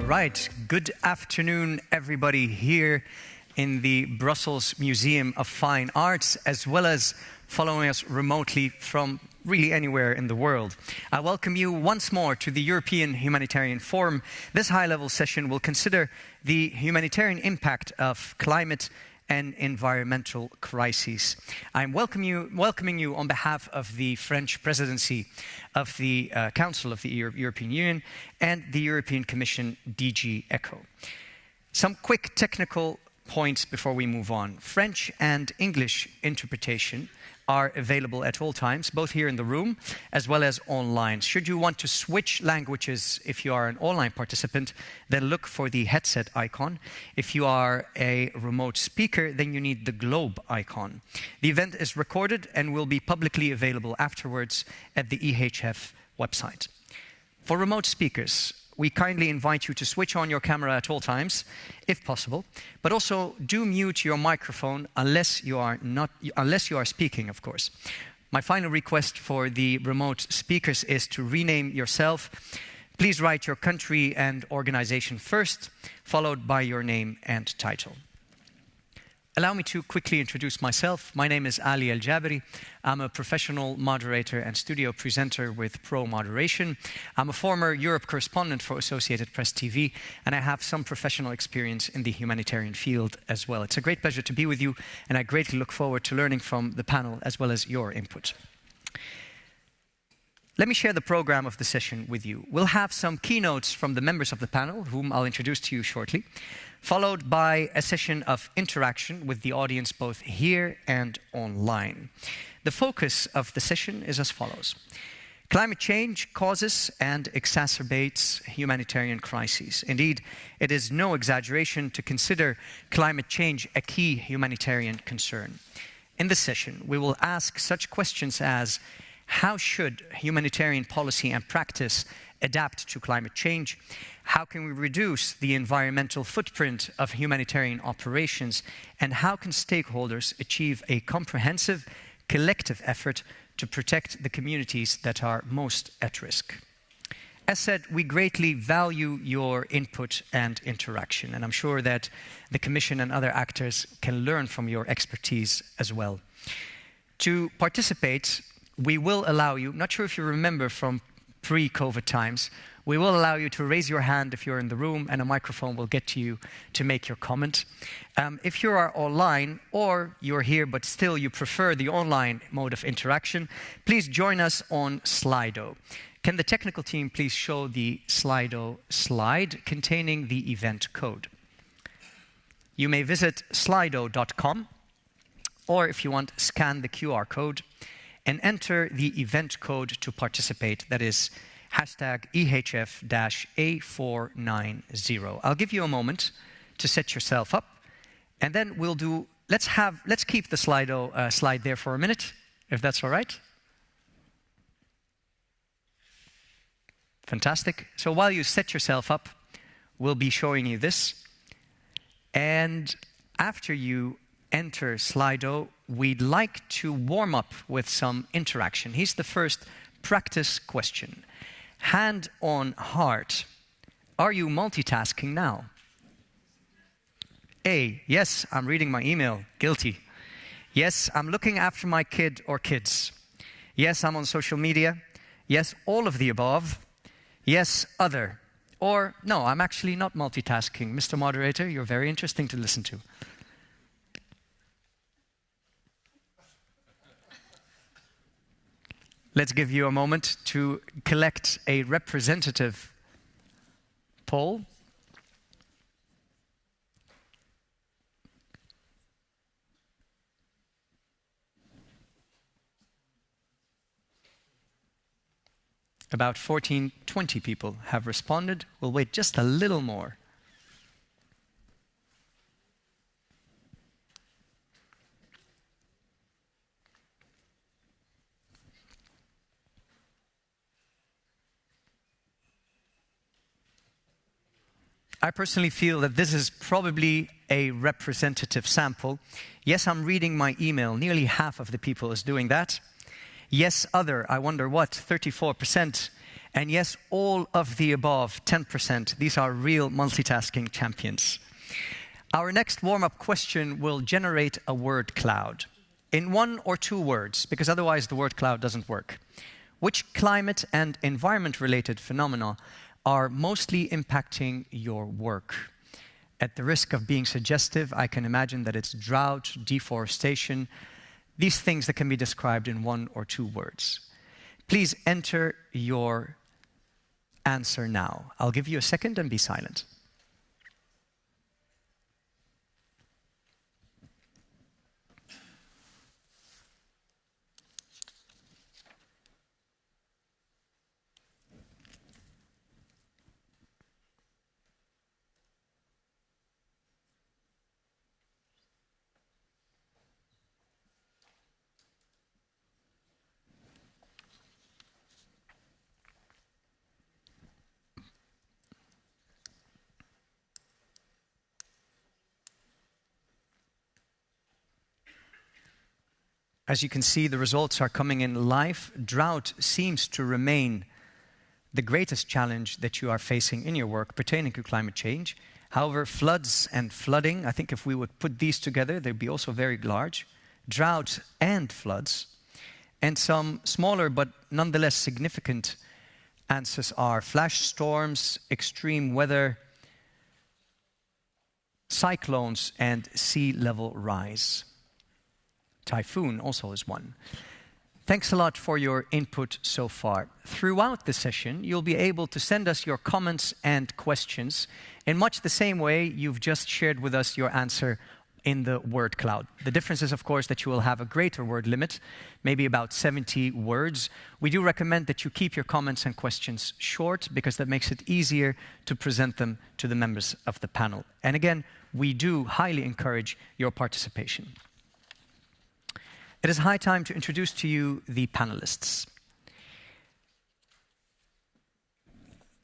All right, good afternoon, everybody here in the Brussels Museum of Fine Arts, as well as following us remotely from really anywhere in the world. I welcome you once more to the European Humanitarian Forum. This high-level session will consider the humanitarian impact of climate and environmental crises. I'm welcoming you on behalf of the French presidency of the Council of the European Union and the European Commission DG ECHO. Some quick technical points before we move on. French and English interpretation are available at all times, both here in the room as well as online. Should you want to switch languages if you are an online participant, then look for the headset icon. If you are a remote speaker, then you need the globe icon. The event is recorded and will be publicly available afterwards at the EHF website. For remote speakers, we kindly invite you to switch on your camera at all times, if possible, but also do mute your microphone unless you are speaking, of course. My final request for the remote speakers is to rename yourself. Please write your country and organization first, followed by your name and title. Allow me to quickly introduce myself. My name is Ali El-Jaberi. I'm a professional moderator and studio presenter with Pro Moderation. I'm a former Europe correspondent for Associated Press TV, and I have some professional experience in the humanitarian field as well. It's a great pleasure to be with you, and I greatly look forward to learning from the panel as well as your input. Let me share the program of the session with you. We'll have some keynotes from the members of the panel, whom I'll introduce to you shortly, followed by a session of interaction with the audience both here and online. The focus of the session is as follows. Climate change causes and exacerbates humanitarian crises. Indeed, it is no exaggeration to consider climate change a key humanitarian concern. In this session, we will ask such questions as, how should humanitarian policy and practice adapt to climate change? How can we reduce the environmental footprint of humanitarian operations? And how can stakeholders achieve a comprehensive, collective effort to protect the communities that are most at risk? As said, we greatly value your input and interaction, and I'm sure that the Commission and other actors can learn from your expertise as well. To participate, we will allow you, not sure if you remember from pre-COVID times, we will allow you to raise your hand if you're in the room, and a microphone will get to you to make your comment. If you are online or you're here but still you prefer the online mode of interaction, please join us on Slido. Can the technical team please show the Slido slide containing the event code? You may visit slido.com, or if you want, scan the QR code and enter the event code to participate. That is #EHF-A490. I'll give you a moment to set yourself up, and then we'll do, let's keep the Slido slide there for a minute, if that's all right. Fantastic. So while you set yourself up, we'll be showing you this. And after you enter Slido, we'd like to warm up with some interaction. Here's the first practice question. Hand on heart, are you multitasking now? A, yes, I'm reading my email, guilty. Yes, I'm looking after my kid or kids. Yes, I'm on social media. Yes, all of the above. Yes, other. Or, no, I'm actually not multitasking. Mr. Moderator, you're very interesting to listen to. Let's give you a moment to collect a representative poll. About 20 people have responded. We'll wait just a little more. I personally feel that this is probably a representative sample. Yes, I'm reading my email. Nearly half of the people is doing that. Yes, other, I wonder what, 34%. And yes, all of the above, 10%, these are real multitasking champions. Our next warm-up question will generate a word cloud in 1 or 2 words, because otherwise the word cloud doesn't work. Which climate and environment-related phenomena are mostly impacting your work? At the risk of being suggestive, I can imagine that it's drought, deforestation, these things that can be described in 1 or 2 words. Please enter your answer now. I'll give you a second and be silent. As you can see, the results are coming in live. Drought seems to remain the greatest challenge that you are facing in your work pertaining to climate change. However, floods and flooding, I think if we would put these together, they'd be also very large. Drought and floods. And some smaller but nonetheless significant answers are flash storms, extreme weather, cyclones, and sea level rise. Typhoon also is one. Thanks a lot for your input so far. Throughout the session, you'll be able to send us your comments and questions in much the same way you've just shared with us your answer in the word cloud. The difference is, of course, that you will have a greater word limit, maybe about 70 words. We do recommend that you keep your comments and questions short because that makes it easier to present them to the members of the panel. And again, we do highly encourage your participation. It is high time to introduce to you the panelists.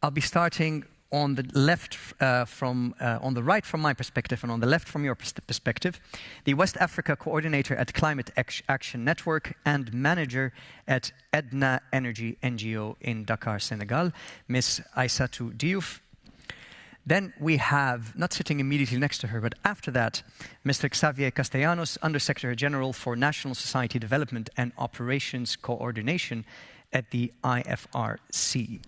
I'll be starting on the left on the right from my perspective and on the left from your perspective. The West Africa Coordinator at Climate Action Network and Manager at Edna Energy NGO in Dakar, Senegal, Ms. Aissatou Diouf. Then we have, not sitting immediately next to her, but after that, Mr. Xavier Castellanos, Undersecretary General for National Society Development and Operations Coordination at the IFRC.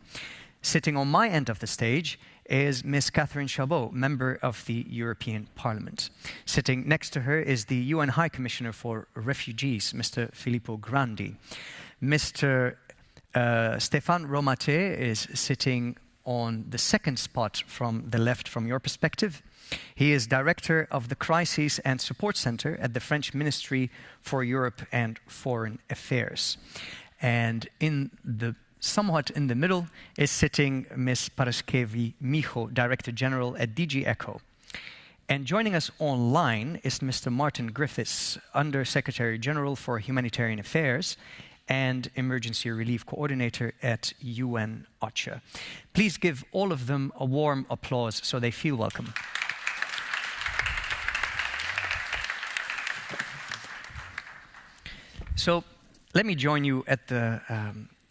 Sitting on my end of the stage is Ms. Catherine Chabot, Member of the European Parliament. Sitting next to her is the UN High Commissioner for Refugees, Mr. Filippo Grandi. Mr. Stéphane Romaté is sitting on the second spot from the left from your perspective. He is Director of the Crises and Support Center at the French Ministry for Europe and Foreign Affairs. And somewhat in the middle is sitting Ms. Paraskevi Micho, Director General at DG ECHO. And joining us online is Mr. Martin Griffiths, Under-Secretary General for Humanitarian Affairs and Emergency Relief Coordinator at UN OCHA. Please give all of them a warm applause so they feel welcome. So let me join you at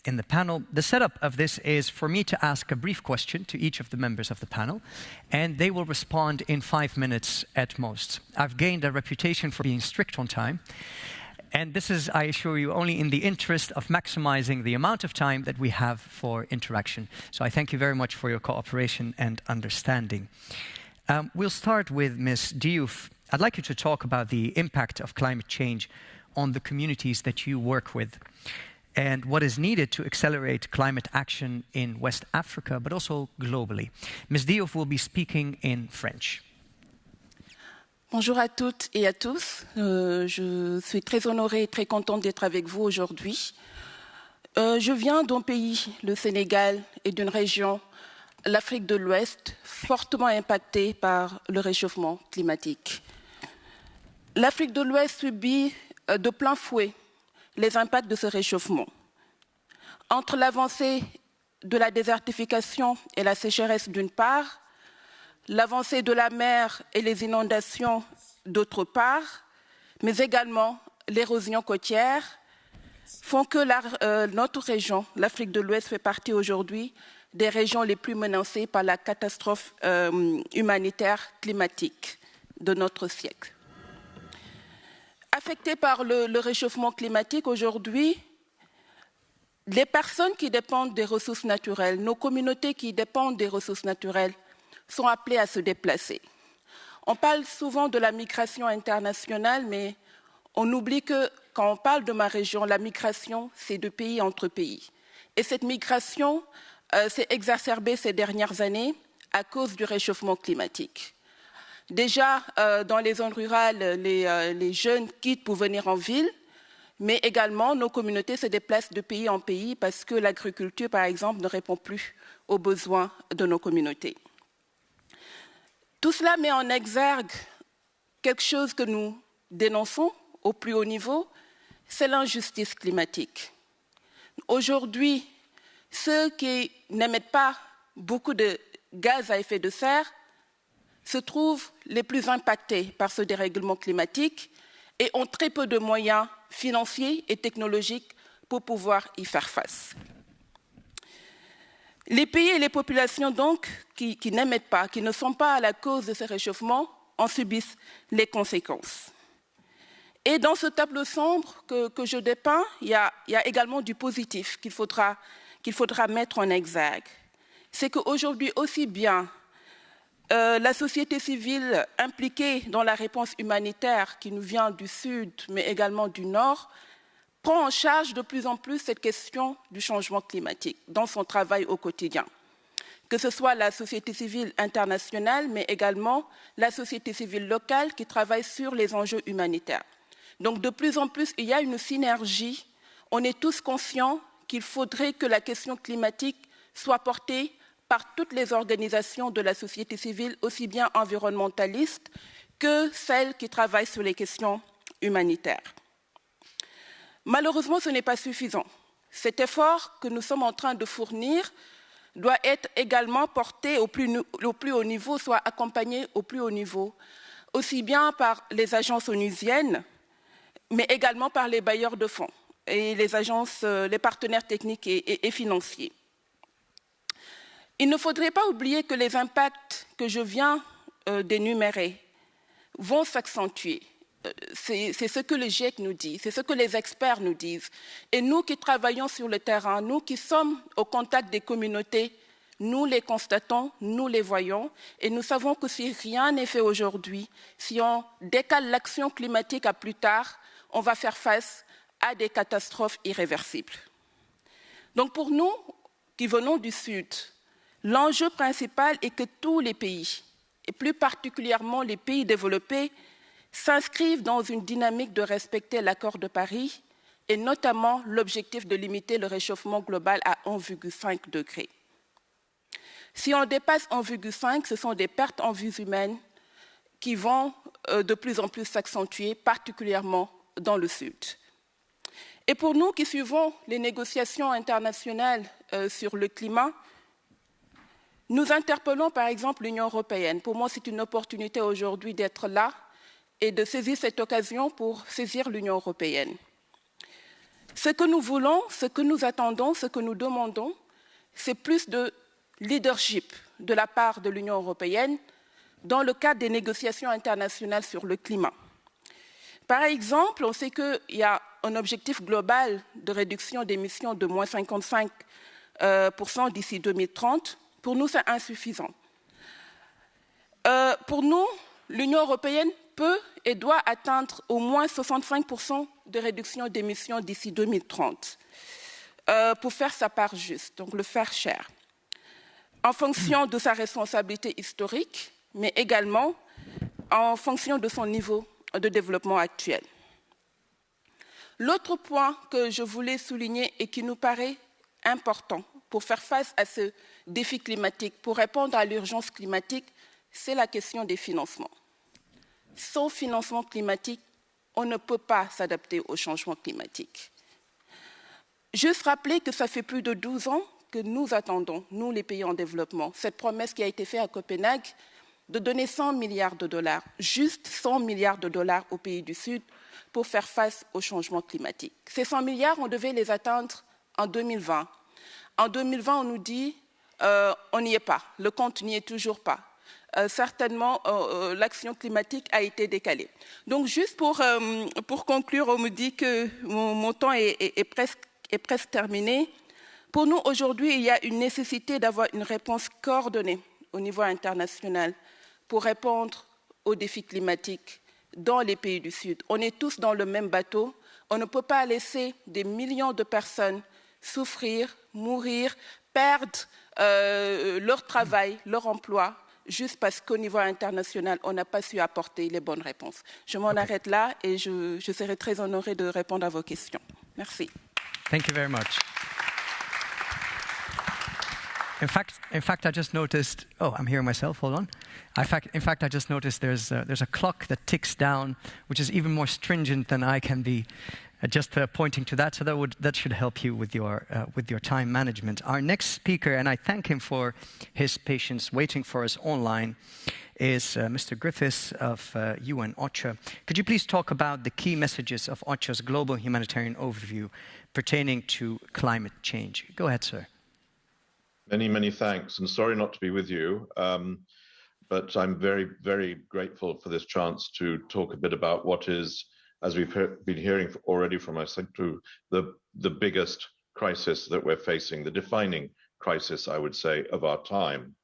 in the panel. The setup of this is for me to ask a brief question to each of the members of the panel, and they will respond in 5 minutes at most. I've gained a reputation for being strict on time, and this is, I assure you, only in the interest of maximizing the amount of time that we have for interaction. So I thank you very much for your cooperation and understanding. We'll start with Ms. Diouf. I'd like you to talk about the impact of climate change on the communities that you work with and what is needed to accelerate climate action in West Africa, but also globally. Ms. Diouf will be speaking in French. Bonjour à toutes et à tous. Je suis très honorée et très contente d'être avec vous aujourd'hui. Je viens d'un pays, le Sénégal, et d'une région, l'Afrique de l'Ouest, fortement impactée par le réchauffement climatique. L'Afrique de l'Ouest subit de plein fouet les impacts de ce réchauffement. Entre l'avancée de la désertification et la sécheresse d'une part, l'avancée de la mer et les inondations d'autre part, mais également l'érosion côtière, font que notre région, l'Afrique de l'Ouest, fait partie aujourd'hui des régions les plus menacées par la catastrophe humanitaire climatique de notre siècle. Affectées par le réchauffement climatique aujourd'hui, les personnes qui dépendent des ressources naturelles, nos communautés qui dépendent des ressources naturelles, sont appelées à se déplacer. On parle souvent de la migration internationale, mais on oublie que quand on parle de ma région, la migration, c'est de pays entre pays. Et cette migration s'est exacerbée ces dernières années à cause du réchauffement climatique. Déjà, dans les zones rurales, les jeunes quittent pour venir en ville, mais également nos communautés se déplacent de pays en pays parce que l'agriculture, par exemple, ne répond plus aux besoins de nos communautés. Tout cela met en exergue quelque chose que nous dénonçons au plus haut niveau, c'est l'injustice climatique. Aujourd'hui, ceux qui n'émettent pas beaucoup de gaz à effet de serre se trouvent les plus impactés par ce dérèglement climatique et ont très peu de moyens financiers et technologiques pour pouvoir y faire face. Les pays et les populations donc qui n'émettent pas, qui ne sont pas à la cause de ce réchauffement, en subissent les conséquences. Et dans ce tableau sombre que je dépeins, il y a également du positif qu'il faudra mettre en exergue. C'est qu'aujourd'hui, aussi bien la société civile impliquée dans la réponse humanitaire qui nous vient du Sud, mais également du Nord, prend en charge de plus en plus cette question du changement climatique dans son travail au quotidien. Que ce soit la société civile internationale, mais également la société civile locale qui travaille sur les enjeux humanitaires. Donc de plus en plus, il y a une synergie. On est tous conscients qu'il faudrait que la question climatique soit portée par toutes les organisations de la société civile, aussi bien environnementalistes que celles qui travaillent sur les questions humanitaires. Malheureusement, ce n'est pas suffisant. Cet effort que nous sommes en train de fournir doit être également porté au plus haut niveau, soit accompagné au plus haut niveau, aussi bien par les agences onusiennes, mais également par les bailleurs de fonds et les partenaires techniques et financiers. Il ne faudrait pas oublier que les impacts que je viens d'énumérer vont s'accentuer. C'est ce que le GIEC nous dit, c'est ce que les experts nous disent. Et nous qui travaillons sur le terrain, nous qui sommes au contact des communautés, nous les constatons, nous les voyons, et nous savons que si rien n'est fait aujourd'hui, si on décale l'action climatique à plus tard, on va faire face à des catastrophes irréversibles. Donc pour nous, qui venons du Sud, l'enjeu principal est que tous les pays, et plus particulièrement les pays développés, s'inscrivent dans une dynamique de respecter l'accord de Paris et notamment l'objectif de limiter le réchauffement global à 1,5 degré. Si on dépasse 1,5, ce sont des pertes en vies humaines qui vont de plus en plus s'accentuer, particulièrement dans le Sud. Et pour nous qui suivons les négociations internationales sur le climat, nous interpellons par exemple l'Union européenne. Pour moi, c'est une opportunité aujourd'hui d'être là et de saisir cette occasion pour saisir l'Union européenne. Ce que nous voulons, ce que nous attendons, ce que nous demandons, c'est plus de leadership de la part de l'Union européenne dans le cadre des négociations internationales sur le climat. Par exemple, on sait qu'il y a un objectif global de réduction d'émissions de moins 55% d'ici 2030. Pour nous, c'est insuffisant. Pour nous, l'Union européenne peut et doit atteindre au moins 65% de réduction d'émissions d'ici 2030 pour faire sa part juste, donc le faire cher, en fonction de sa responsabilité historique, mais également en fonction de son niveau de développement actuel. L'autre point que je voulais souligner et qui nous paraît important pour faire face à ce défi climatique, pour répondre à l'urgence climatique, c'est la question des financements. Sans financement climatique, on ne peut pas s'adapter au changement climatique. Juste rappeler que ça fait plus de 12 ans que nous attendons, nous les pays en développement, cette promesse qui a été faite à Copenhague de donner 100 milliards de dollars, juste 100 milliards de dollars aux pays du Sud pour faire face au changement climatique. Ces 100 milliards, on devait les atteindre en 2020. En 2020, on nous dit on n'y est pas, le compte n'y est toujours pas. Certainement, l'action climatique a été décalée. Donc, juste pour conclure, on me dit que mon temps est presque terminé. Pour nous, aujourd'hui, il y a une nécessité d'avoir une réponse coordonnée au niveau international pour répondre aux défis climatiques dans les pays du Sud. On est tous dans le même bateau. On ne peut pas laisser des millions de personnes souffrir, mourir, perdre leur travail, leur emploi, juste parce qu'au niveau international, on n'a pas su apporter les bonnes réponses. Je m'en arrête là et je serai très honorée de répondre à vos questions. Merci. Thank you very much. In fact, I just noticed. Oh, I'm hearing myself. Hold on. In fact, I just noticed there's a clock that ticks down, which is even more stringent than I can be. Just pointing to that, so that should help you with your time management. Our next speaker, and I thank him for his patience waiting for us online, is Mr. Griffiths of UN OCHA. Could you please talk about the key messages of OCHA's global humanitarian overview pertaining to climate change? Go ahead, sir. Many, many thanks, and sorry not to be with you, but I'm very, very grateful for this chance to talk a bit about what is, as we've been hearing already from us, the biggest crisis that we're facing, the defining crisis, I would say, of our time.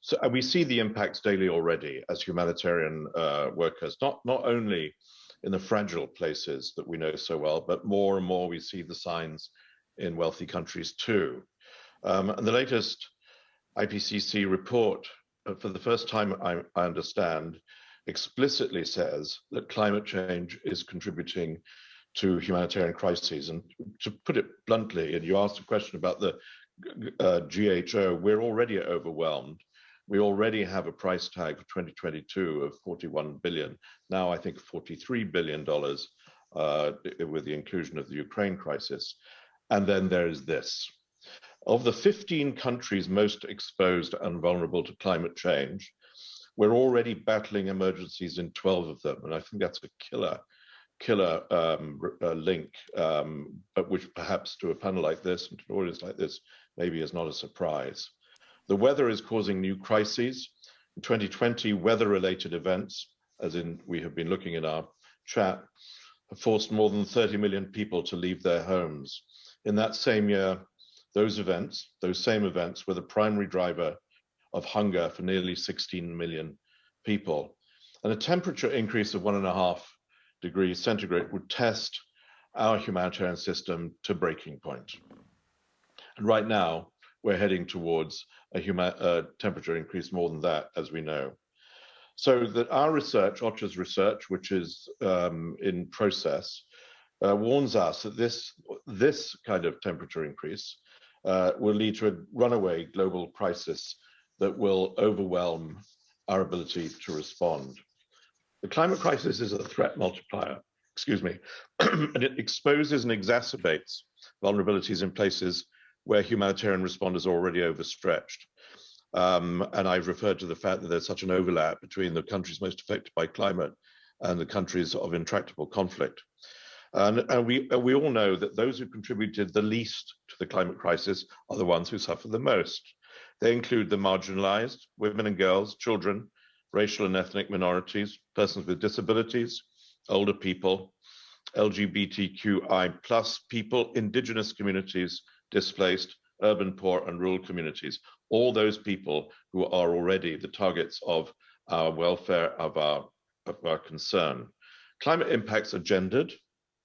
So we see the impacts daily already as humanitarian workers, not only in the fragile places that we know so well, but more and more we see the signs in wealthy countries too. And the latest IPCC report, for the first time I understand, explicitly says that climate change is contributing to humanitarian crises. And to put it bluntly, and you asked a question about the GHO, we're already overwhelmed. We already have a price tag for 2022 of $41 billion. Now I think $43 billion with the inclusion of the Ukraine crisis. And then there is this. Of the 15 countries most exposed and vulnerable to climate change, we're already battling emergencies in 12 of them. And I think that's a killer link, but which perhaps to a panel like this and to an audience like this, maybe is not a surprise. The weather is causing new crises. In 2020, weather-related events, as in we have been looking in our chat, have forced more than 30 million people to leave their homes. In that same year, those same events were the primary driver of hunger for nearly 16 million people. And a temperature increase of 1.5 degrees centigrade would test our humanitarian system to breaking point. And right now, we're heading towards a temperature increase more than that, as we know. So that our research, OCHA's research, which is in process, warns us that this kind of temperature increase will lead to a runaway global crisis that will overwhelm our ability to respond. The climate crisis is a threat multiplier, and it exposes and exacerbates vulnerabilities in places where humanitarian responders are already overstretched. And I've referred to the fact that there's such an overlap between the countries most affected by climate and the countries of intractable conflict. And we all know that those who contributed the least to the climate crisis are the ones who suffer the most. They include the marginalized, women and girls, children, racial and ethnic minorities, persons with disabilities, older people, LGBTQI+ people, indigenous communities, displaced, urban poor and rural communities, all those people who are already the targets of our welfare, of our concern. Climate impacts are gendered,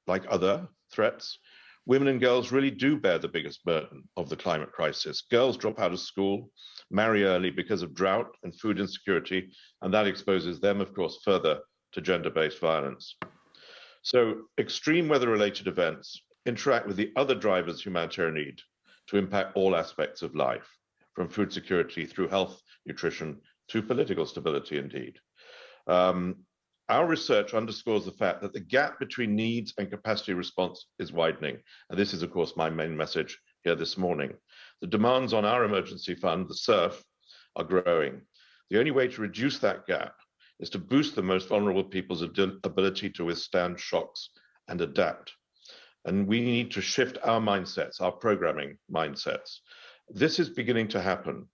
like other threats. Women and girls really do bear the biggest burden of the climate crisis. Girls drop out of school, marry early because of drought and food insecurity, and that exposes them, of course, further to gender-based violence. So extreme weather-related events interact with the other drivers humanitarian need to impact all aspects of life, from food security through health, nutrition, to political stability, indeed. Our research underscores the fact that the gap between needs and capacity response is widening. And this is, of course, my main message here this morning. The demands on our emergency fund, the SURF, are growing. The only way to reduce that gap is to boost the most vulnerable people's ability to withstand shocks and adapt. And we need to shift our mindsets, our programming mindsets. This is beginning to happen.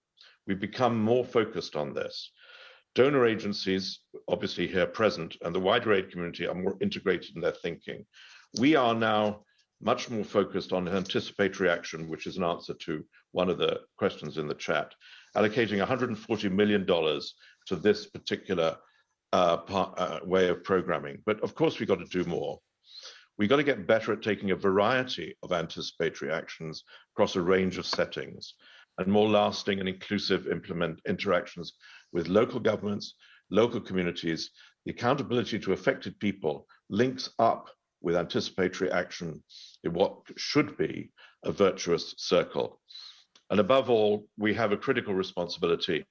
We've become more focused on this. Donor agencies, obviously here present, and the wider aid community are more integrated in their thinking. We are now much more focused on anticipatory action, which is an answer to one of the questions in the chat, allocating $140 million to this particular way of programming. But of course, we've got to do more. We've got to get better at taking a variety of anticipatory actions across a range of settings and more lasting and inclusive interactions with local governments, local communities. The accountability to affected people links up with anticipatory action in what should be a virtuous circle. And above all, we have a critical responsibility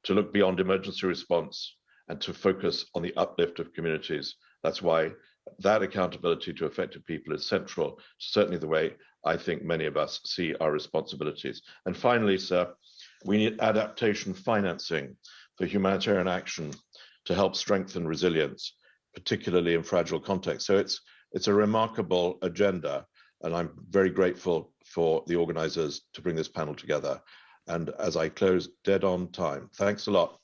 to look beyond emergency response and to focus on the uplift of communities. That's why that accountability to affected people is central to certainly the way I think many of us see our responsibilities. And finally, sir, we need adaptation financing for humanitarian action to help strengthen resilience, particularly in fragile contexts. So it's a remarkable agenda, and I'm very grateful for the organizers to bring this panel together. And as I close, dead on time. Thanks a lot.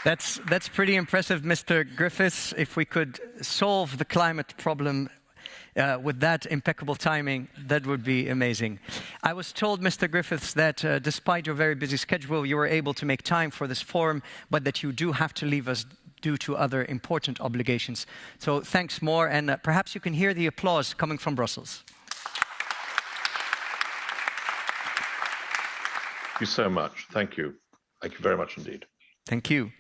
That's pretty impressive, Mr. Griffiths. If we could solve the climate problem with that impeccable timing, that would be amazing. I was told, Mr. Griffiths, that despite your very busy schedule, you were able to make time for this forum, but that you do have to leave us due to other important obligations. So thanks more, and perhaps you can hear the applause coming from Brussels. Thank you so much. Thank you. Thank you very much indeed. Thank you.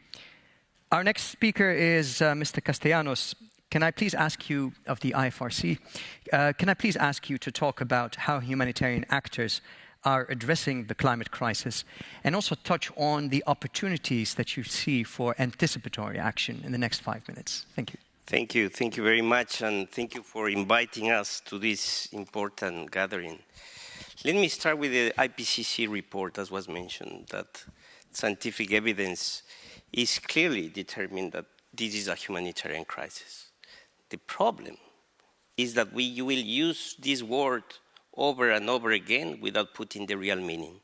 Our next speaker is Mr. Castellanos. Can I please ask you, of the IFRC, can I please ask you to talk about how humanitarian actors are addressing the climate crisis, and also touch on the opportunities that you see for anticipatory action in the next 5 minutes. Thank you. Thank you. Thank you very much, and thank you for inviting us to this important gathering. Let me start with the IPCC report, as was mentioned, that scientific evidence is clearly determined that this is a humanitarian crisis. The problem is that we will use this word over and over again without putting the real meaning.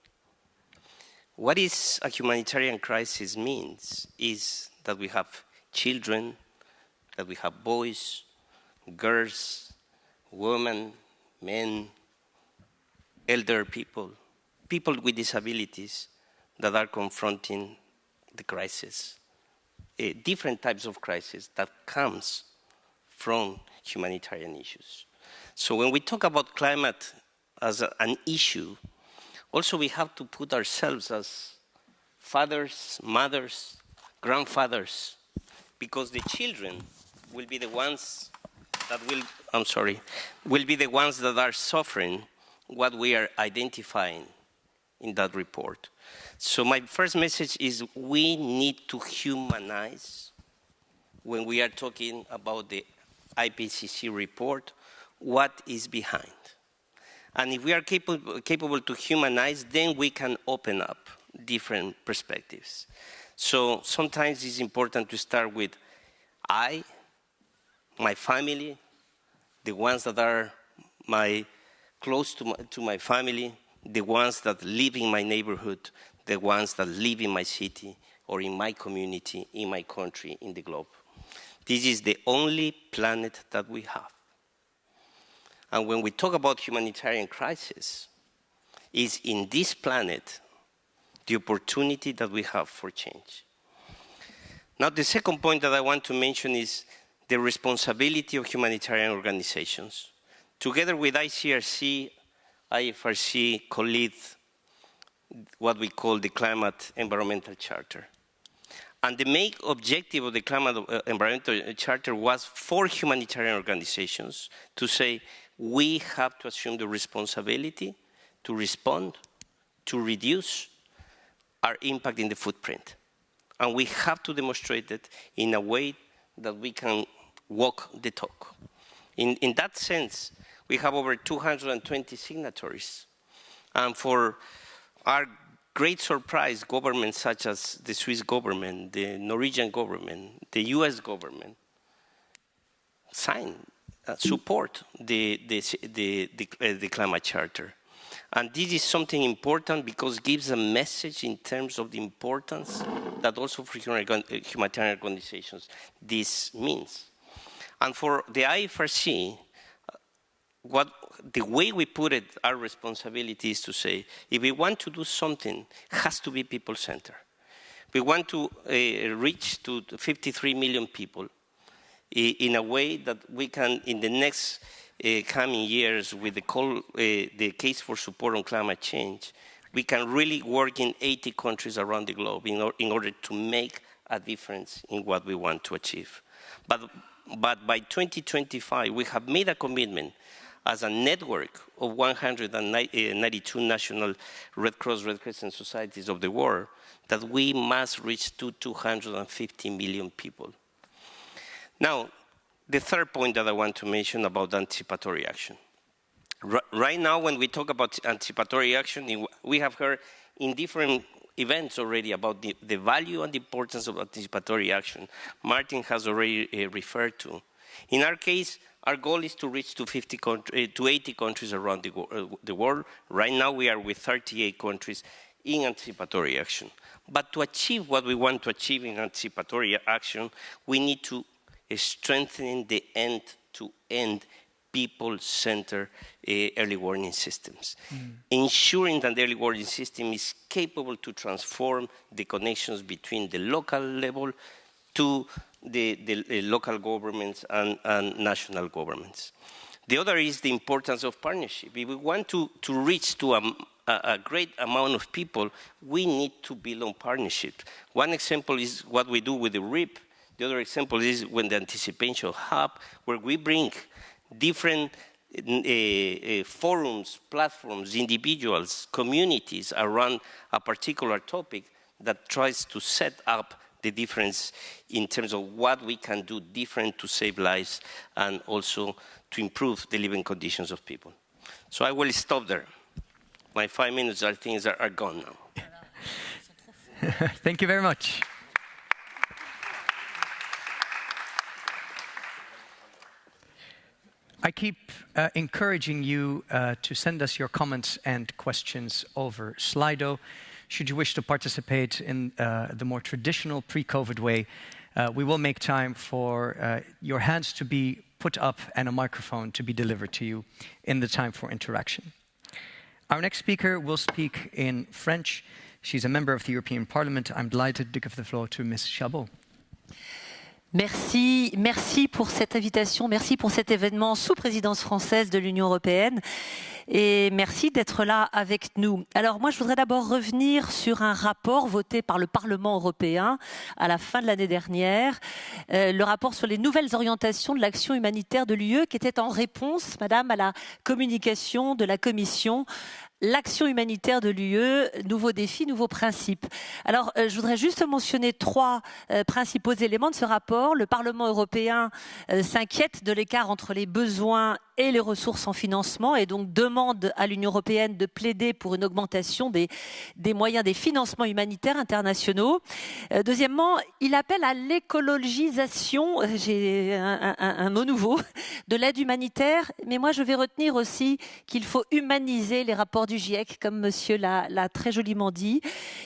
What is a humanitarian crisis means is that we have children, that we have boys, girls, women, men, elder people, people with disabilities that are confronting the crisis, different types of crisis that comes from humanitarian issues. So when we talk about climate as an issue, also we have to put ourselves as fathers, mothers, grandfathers, because the children will be the ones that will be the ones that are suffering what we are identifying in that report. So my first message is we need to humanize, when we are talking about the IPCC report, what is behind. And if we are capable to humanize, then we can open up different perspectives. So sometimes it's important to start with my family, the ones that are close to my family, the ones that live in my neighborhood, the ones that live in my city or in my community, in my country, in the globe. This is the only planet that we have. And when we talk about humanitarian crisis, is in this planet the opportunity that we have for change. Now, the second point that I want to mention is the responsibility of humanitarian organizations. Together with IFRC co-lead what we call the Climate Environmental Charter. And the main objective of the Climate Environmental Charter was for humanitarian organizations to say, we have to assume the responsibility to respond, to reduce our impact in the footprint. And we have to demonstrate it in a way that we can walk the talk. In that sense, we have over 220 signatories And for our great surprise, governments such as the Swiss government, the Norwegian government, the US government, support the climate charter. And this is something important because it gives a message in terms of the importance that also for humanitarian organizations this means. And for the IFRC, the way we put it, our responsibility is to say, if we want to do something, it has to be people-centered. We want to reach to 53 million people in a way that we can, in the next coming years, with the case for support on climate change, we can really work in 80 countries around the globe in order to make a difference in what we want to achieve. But by 2025, we have made a commitment as a network of 192 national Red Cross, Red Crescent societies of the world, that we must reach to 250 million people. Now, the third point that I want to mention about anticipatory action. Right now, when we talk about anticipatory action, we have heard in different events already about the value and the importance of anticipatory action. Martin has already referred to. In our case, our goal is to reach to 80 countries around the world. Right now, we are with 38 countries in anticipatory action. But to achieve what we want to achieve in anticipatory action, we need to strengthen the end-to-end people-centered early warning systems, ensuring that the early warning system is capable to transform the connections between the local level to the local governments and national governments. The other is the importance of partnership. If we want to reach to a great amount of people, we need to build on partnership. One example is what we do with the RIP. The other example is when the Anticipation Hub, where we bring different forums, platforms, individuals, communities around a particular topic that tries to set up the difference in terms of what we can do different to save lives and also to improve the living conditions of people. So I will stop there. My 5 minutes, I think, are gone now. Thank you very much. I keep encouraging you to send us your comments and questions over Slido. Should you wish to participate in the more traditional pre-COVID way, we will make time for your hands to be put up and a microphone to be delivered to you in the time for interaction. Our next speaker will speak in French. She's a member of the European Parliament. I'm delighted to give the floor to Ms. Chabot. Merci pour cette invitation, merci pour cet événement sous présidence française de l'Union européenne et merci d'être là avec nous. Alors moi je voudrais d'abord revenir sur un rapport voté par le Parlement européen à la fin de l'année dernière, le rapport sur les nouvelles orientations de l'action humanitaire de l'UE qui était en réponse, madame, à la communication de la Commission. L'action humanitaire de l'UE, nouveaux défis, nouveaux principes. Alors, je voudrais juste mentionner 3 principaux éléments de ce rapport. Le Parlement européen s'inquiète de l'écart entre les besoins et les ressources en financement et donc demande à l'Union européenne de plaider pour une augmentation des moyens des financements humanitaires internationaux. Deuxièmement, il appelle à l'écologisation, j'ai un mot nouveau, de l'aide humanitaire, mais moi je vais retenir aussi qu'il faut humaniser les rapports du GIEC, comme monsieur l'a très joliment dit.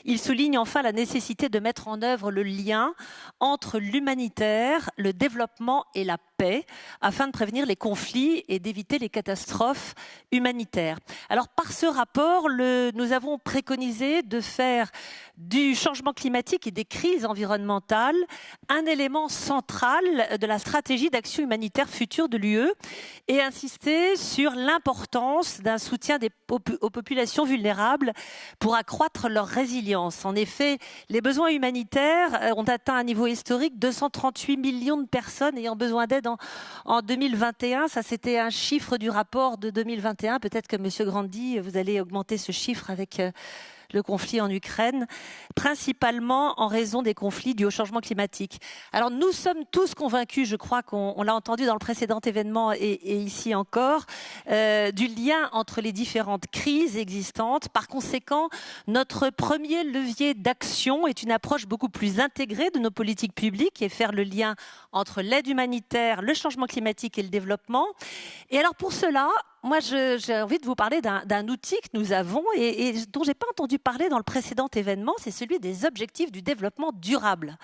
Il souligne enfin la nécessité de mettre en œuvre le lien entre l'humanitaire, le développement et la paix, afin de prévenir les conflits et d'éviter les catastrophes humanitaires. Alors par ce rapport, nous avons préconisé de faire du changement climatique et des crises environnementales un élément central de la stratégie d'action humanitaire future de l'UE et insister sur l'importance d'un soutien aux populations vulnérables pour accroître leur résilience. En effet, les besoins humanitaires ont atteint un niveau historique, 238 millions de personnes ayant besoin d'aide en 2021. Ça, c'était un chiffre du rapport de 2021. Peut-être que M. Grandi, vous allez augmenter ce chiffre avec le conflit en Ukraine, principalement en raison des conflits dus au changement climatique. Alors nous sommes tous convaincus, je crois qu'on l'a entendu dans le précédent événement et ici encore, du lien entre les différentes crises existantes. Par conséquent, notre premier levier d'action est une approche beaucoup plus intégrée de nos politiques publiques et faire le lien entre l'aide humanitaire, le changement climatique et le développement. Et alors pour cela, moi, j'ai envie de vous parler d'un outil que nous avons et dont je n'ai pas entendu parler dans le précédent événement, c'est celui des objectifs du développement durable.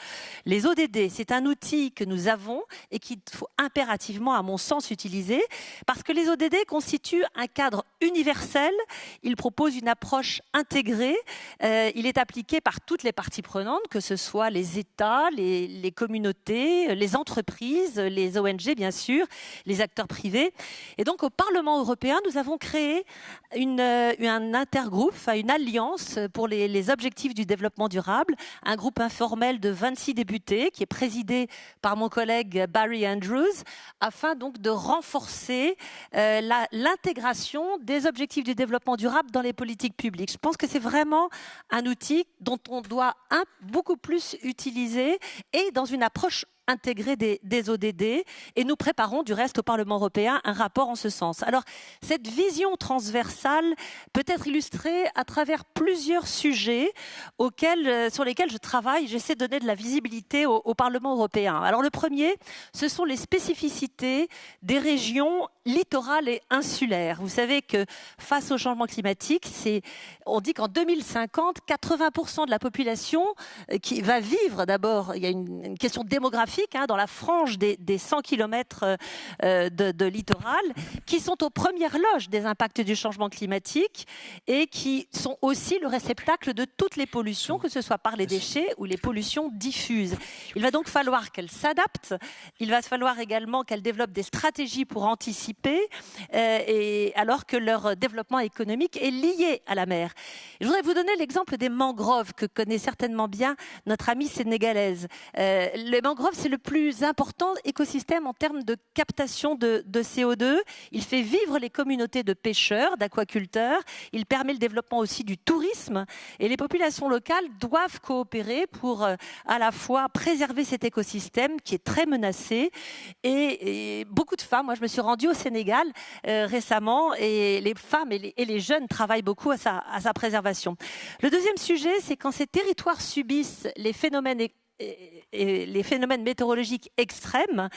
Les ODD, c'est un outil que nous avons et qu'il faut impérativement, à mon sens, utiliser parce que les ODD constituent un cadre universel, il propose une approche intégrée, il est appliqué par toutes les parties prenantes, que ce soit les États, les communautés, les entreprises, les ONG, bien sûr, les acteurs privés. Et donc, au Parlement européen, nous avons créé un intergroupe, une alliance pour les objectifs du développement durable, un groupe informel de 26 députés qui est présidé par mon collègue Barry Andrews, afin donc de renforcer l'intégration des objectifs du développement durable dans les politiques publiques. Je pense que c'est vraiment un outil dont on doit beaucoup plus utiliser et dans une approche intégrée des ODD, et nous préparons du reste au Parlement européen un rapport en ce sens. Alors, cette vision transversale peut être illustrée à travers plusieurs sujets sur lesquels je travaille. J'essaie de donner de la visibilité au Parlement européen. Alors, le premier, ce sont les spécificités des régions littorales et insulaires. Vous savez que face au changement climatique, on dit qu'en 2050, 80% de la population qui va vivre, d'abord, il y a une question démographique, dans la frange des 100 km de littoral, qui sont aux premières loges des impacts du changement climatique et qui sont aussi le réceptacle de toutes les pollutions, que ce soit par les déchets ou les pollutions diffuses. Il va donc falloir qu'elles s'adaptent, il va falloir également qu'elles développent des stratégies pour anticiper, et alors que leur développement économique est lié à la mer. Je voudrais vous donner l'exemple des mangroves, que connaît certainement bien notre amie sénégalaise. Les mangroves, c'est le plus important écosystème en termes de captation de CO2. Il fait vivre les communautés de pêcheurs, d'aquaculteurs. Il permet le développement aussi du tourisme. Et les populations locales doivent coopérer pour à la fois préserver cet écosystème qui est très menacé. Et beaucoup de femmes, moi je me suis rendue au Sénégal récemment, et les femmes et les jeunes travaillent beaucoup à sa préservation. Le deuxième sujet, c'est quand ces territoires subissent les phénomènes météorologiques extrêmes,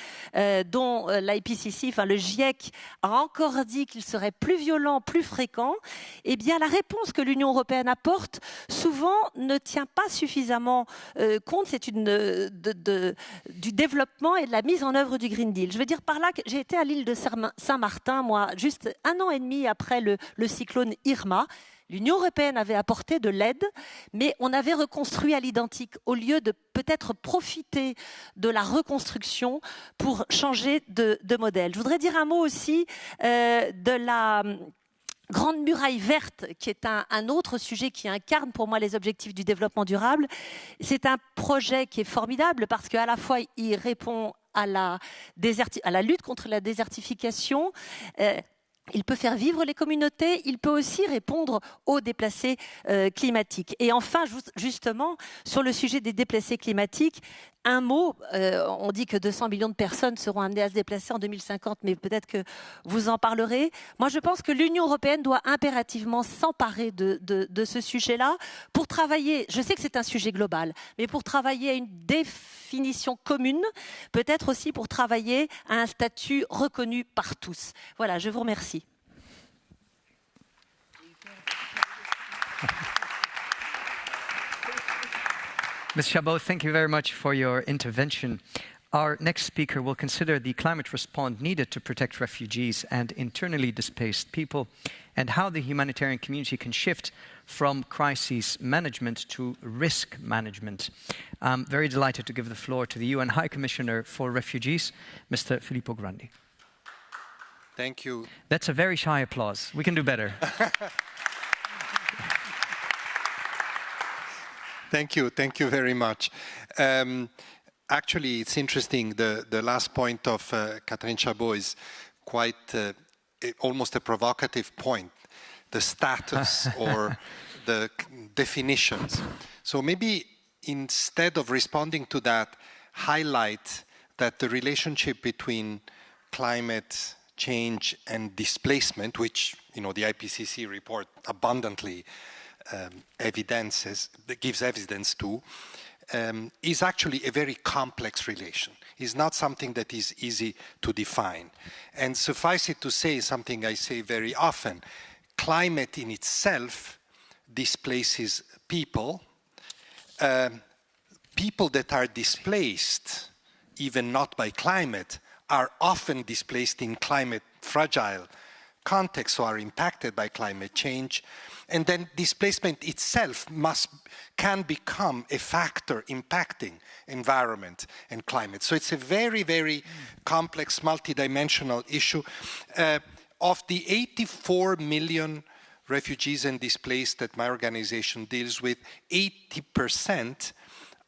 dont l'IPCC, le GIEC, a encore dit qu'ils seraient plus violents, plus fréquents, eh bien la réponse que l'Union européenne apporte souvent ne tient pas suffisamment compte du développement et de la mise en œuvre du Green Deal. Je veux dire par là que j'ai été à l'île de Saint-Martin, moi, juste 1 an et demi après le cyclone Irma. L'Union européenne avait apporté de l'aide, mais on avait reconstruit à l'identique, au lieu de peut-être profiter de la reconstruction pour changer de modèle. Je voudrais dire un mot aussi de la Grande Muraille Verte, qui est un autre sujet qui incarne pour moi les objectifs du développement durable. C'est un projet qui est formidable parce qu'à la fois il répond à la lutte contre la désertification, il peut faire vivre les communautés, il peut aussi répondre aux déplacés climatiques. Et enfin, justement, sur le sujet des déplacés climatiques, un mot, on dit que 200 millions de personnes seront amenées à se déplacer en 2050, mais peut-être que vous en parlerez. Moi, je pense que l'Union européenne doit impérativement s'emparer de ce sujet-là pour travailler, je sais que c'est un sujet global, mais pour travailler à une définition commune, peut-être aussi pour travailler à un statut reconnu par tous. Voilà, je vous remercie. Ms. Chabot, thank you very much for your intervention. Our next speaker will consider the climate response needed to protect refugees and internally displaced people, and how the humanitarian community can shift from crisis management to risk management. I'm very delighted to give the floor to the UN High Commissioner for Refugees, Mr. Filippo Grandi. Thank you. That's a very shy applause. We can do better. Thank you very much. Actually, it's interesting, the last point of Catherine Chabot is quite almost a provocative point. The status or the definitions. So maybe instead of responding to that, highlight that the relationship between climate change and displacement, which the IPCC report abundantly gives evidence to, is actually a very complex relation. It's not something that is easy to define. And suffice it to say, something I say very often, climate in itself displaces people. People that are displaced, even not by climate, are often displaced in climate fragile contexts, so are impacted by climate change. And then displacement itself can become a factor impacting environment and climate. So it's a very, very complex, multidimensional issue. Of the 84 million refugees and displaced that my organization deals with, 80%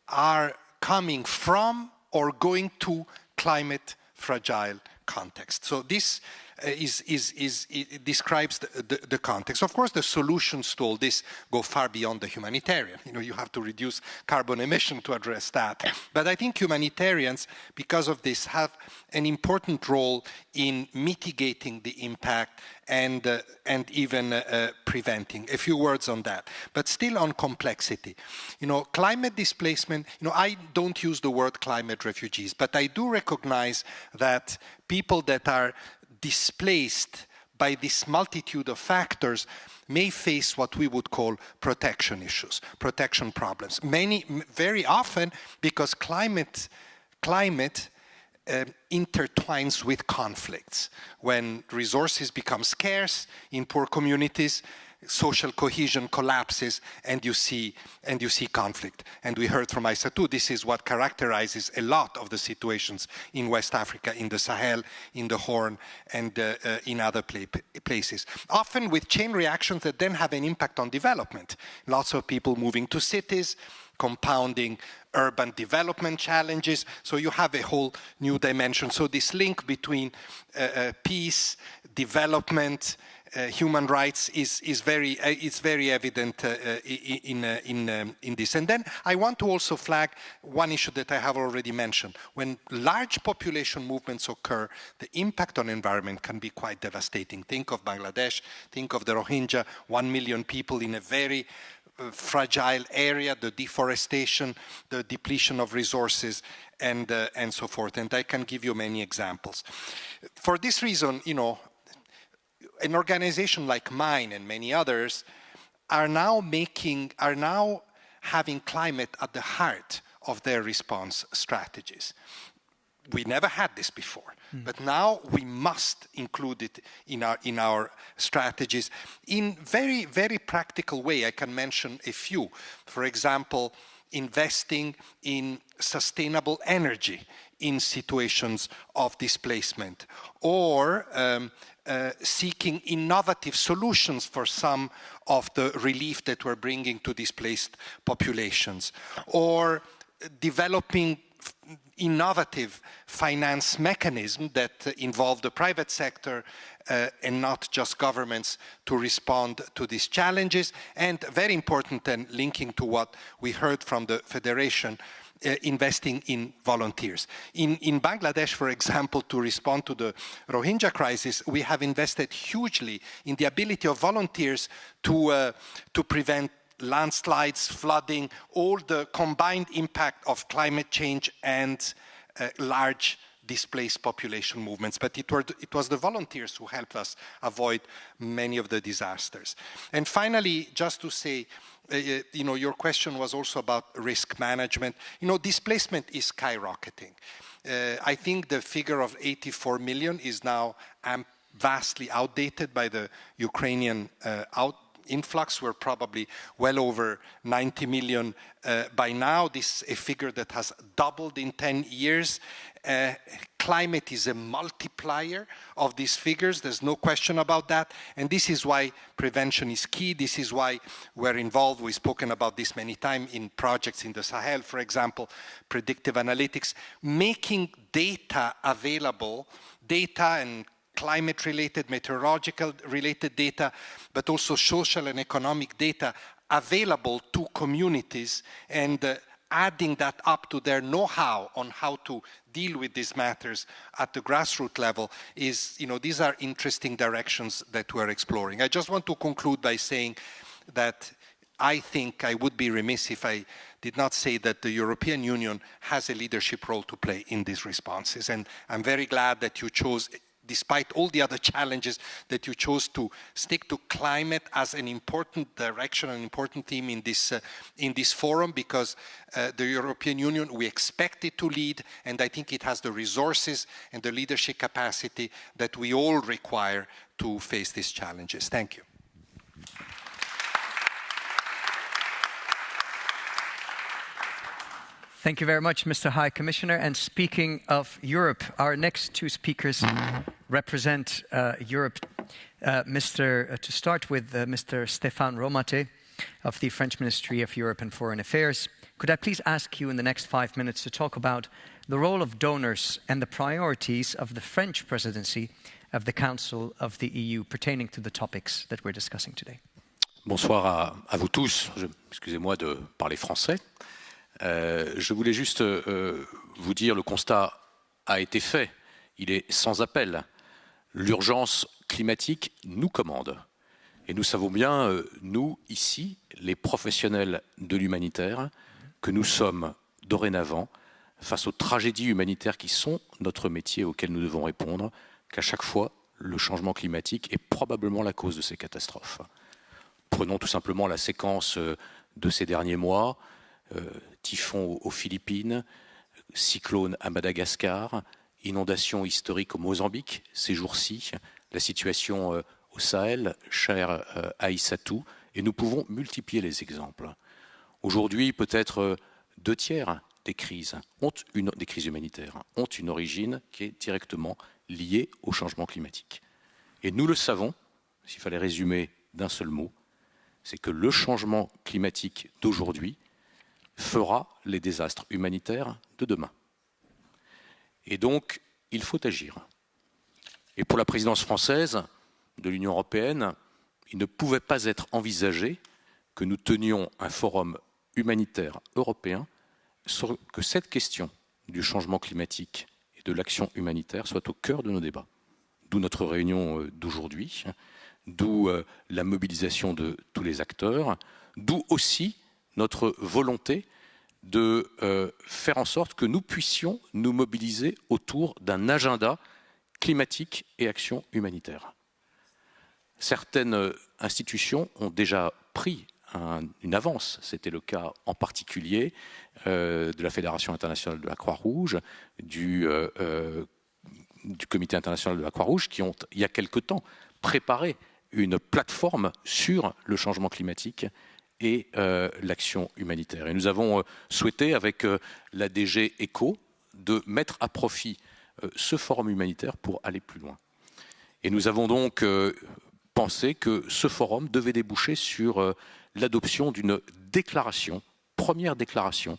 are coming from or going to climate fragile context. So this it describes the context. Of course, the solutions to all this go far beyond the humanitarian. You have to reduce carbon emission to address that. But I think humanitarians, because of this, have an important role in mitigating the impact and even preventing. A few words on that. But still on complexity. Climate displacement, I don't use the word climate refugees, but I do recognize that people that are displaced by this multitude of factors may face what we would call protection issues, protection problems. Very often because climate intertwines with conflicts. When resources become scarce in poor communities, social cohesion collapses, and you see conflict. And we heard from Isa too, this is what characterizes a lot of the situations in West Africa, in the Sahel, in the Horn, and in other places. Often with chain reactions that then have an impact on development. Lots of people moving to cities, compounding urban development challenges. So you have a whole new dimension. So this link between peace, development, human rights is very evident in this. And then I want to also flag one issue that I have already mentioned. When large population movements occur, the impact on environment can be quite devastating. Think of Bangladesh, think of the Rohingya, 1 million people in a very fragile area, the deforestation, the depletion of resources, and so forth. And I can give you many examples. For this reason, an organization like mine and many others are now having climate at the heart of their response strategies. We never had this before, but now we must include it in our strategies in very, very practical way. I can mention a few. For example, investing in sustainable energy in situations of displacement, or seeking innovative solutions for some of the relief that we're bringing to displaced populations, or developing innovative finance mechanisms that involve the private sector and not just governments to respond to these challenges. And very important, and linking to what we heard from the Federation, investing in volunteers. In Bangladesh, for example, to respond to the Rohingya crisis, we have invested hugely in the ability of volunteers to prevent landslides, flooding, all the combined impact of climate change and large displaced population movements. But it was the volunteers who helped us avoid many of the disasters. And finally, just to say, your question was also about risk management. Displacement is skyrocketing. I think the figure of 84 million is now vastly outdated by the Ukrainian influx. We're probably well over 90 million by now. This is a figure that has doubled in 10 years. Climate is a multiplier of these figures. There's no question about that. And this is why prevention is key. This is why we're involved. We've spoken about this many times in projects in the Sahel, for example, predictive analytics, making data available, data and climate-related, meteorological-related data, but also social and economic data available to communities and adding that up to their know-how on how to deal with these matters at the grassroots level is, these are interesting directions that we're exploring. I just want to conclude by saying that I think I would be remiss if I did not say that the European Union has a leadership role to play in these responses. And I'm very glad that you chose, despite all the other challenges, that you chose to stick to climate as an important direction, an important theme in this forum, because the European Union, we expect it to lead, and I think it has the resources and the leadership capacity that we all require to face these challenges. Thank you. Thank you very much, Mr. High Commissioner. And speaking of Europe, our next two speakers represent Europe. To start with, Mr. Stéphane Romate of the French Ministry of Europe and Foreign Affairs. Could I please ask you in the next 5 minutes to talk about the role of donors and the priorities of the French presidency of the Council of the EU pertaining to the topics that we're discussing today? Bonsoir à vous tous. Excusez-moi de parler français. Je voulais juste vous dire, le constat a été fait, il est sans appel. L'urgence climatique nous commande. Et nous savons bien, nous, ici, les professionnels de l'humanitaire, que nous sommes dorénavant face aux tragédies humanitaires qui sont notre métier auquel nous devons répondre, qu'à chaque fois, le changement climatique est probablement la cause de ces catastrophes. Prenons tout simplement la séquence de ces derniers mois. Typhon aux Philippines, cyclone à Madagascar, inondation historique au Mozambique ces jours-ci, la situation au Sahel, cher Aïssatou, et nous pouvons multiplier les exemples. Aujourd'hui, peut-être 2/3 des crises humanitaires ont une origine qui est directement liée au changement climatique. Et nous le savons, s'il fallait résumer d'un seul mot, c'est que le changement climatique d'aujourd'hui fera les désastres humanitaires de demain. Et donc, il faut agir. Et pour la présidence française de l'Union européenne, il ne pouvait pas être envisagé que nous tenions un forum humanitaire européen, que cette question du changement climatique et de l'action humanitaire soit au cœur de nos débats. D'où notre réunion d'aujourd'hui, d'où la mobilisation de tous les acteurs, d'où aussi notre volonté de faire en sorte que nous puissions nous mobiliser autour d'un agenda climatique et action humanitaire. Certaines institutions ont déjà pris une avance. C'était le cas en particulier de la Fédération internationale de la Croix-Rouge, du Comité international de la Croix-Rouge, qui ont, il y a quelque temps, préparé une plateforme sur le changement climatique et l'action humanitaire. Et nous avons souhaité, avec la DG ECO, de mettre à profit ce forum humanitaire pour aller plus loin. Et nous avons donc pensé que ce forum devait déboucher sur l'adoption d'une déclaration, première déclaration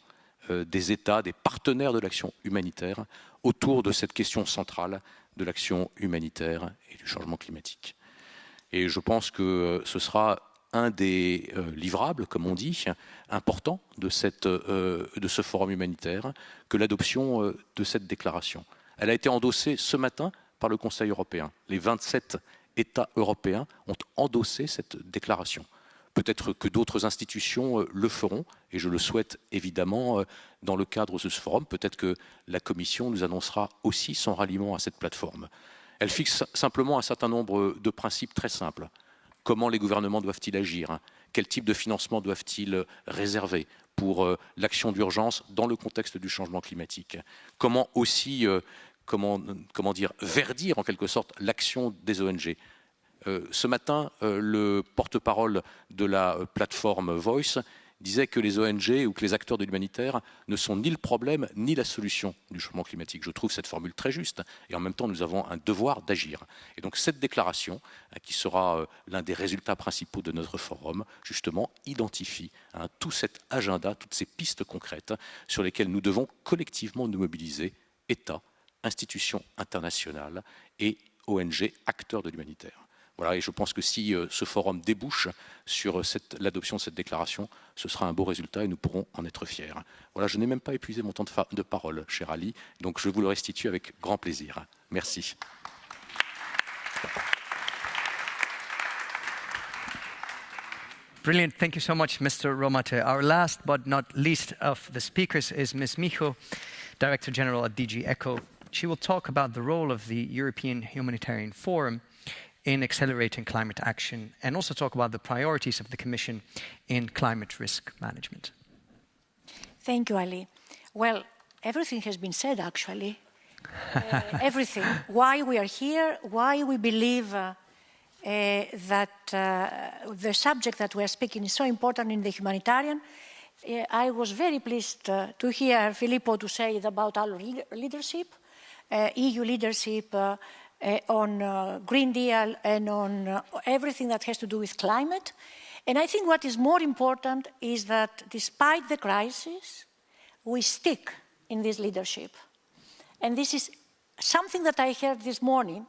des États, des partenaires de l'action humanitaire, autour de cette question centrale de l'action humanitaire et du changement climatique. Et je pense que ce sera un des livrables, comme on dit, importants de ce forum humanitaire, que l'adoption de cette déclaration. Elle a été endossée ce matin par le Conseil européen. Les 27 États européens ont endossé cette déclaration. Peut-être que d'autres institutions le feront, et je le souhaite évidemment dans le cadre de ce forum. Peut-être que la Commission nous annoncera aussi son ralliement à cette plateforme. Elle fixe simplement un certain nombre de principes très simples. Comment les gouvernements doivent-ils agir? Quel type de financement doivent-ils réserver pour l'action d'urgence dans le contexte du changement climatique? Comment aussi verdir en quelque sorte l'action des ONG? Ce matin, le porte-parole de la plateforme Voice disait que les ONG ou que les acteurs de l'humanitaire ne sont ni le problème ni la solution du changement climatique. Je trouve cette formule très juste et en même temps nous avons un devoir d'agir. Et donc cette déclaration, qui sera l'un des résultats principaux de notre forum, justement identifie tout cet agenda, toutes ces pistes concrètes sur lesquelles nous devons collectivement nous mobiliser, États, institutions internationales et ONG, acteurs de l'humanitaire. Voilà, et je pense que si ce forum débouche sur l'adoption de cette déclaration, ce sera un beau résultat et nous pourrons en être fiers. Voilà, je n'ai même pas épuisé mon temps de parole, cher Ali, donc je vous le restitue avec grand plaisir. Merci. Brilliant. Thank you so much, Mr. Romate. Our last but not least of the speakers is Ms. Micho, Director General at DG ECHO. She will talk about the role of the European Humanitarian Forum in accelerating climate action and also talk about the priorities of the Commission in climate risk management. Thank you, Ali. Well, everything has been said, actually. Everything. Why we are here, why we believe that the subject that we are speaking is so important in the humanitarian. I was very pleased to hear Filippo to say about our leadership, EU leadership on Green Deal and on everything that has to do with climate. And I think what is more important is that despite the crisis, we stick in this leadership. And this is something that I heard this morning,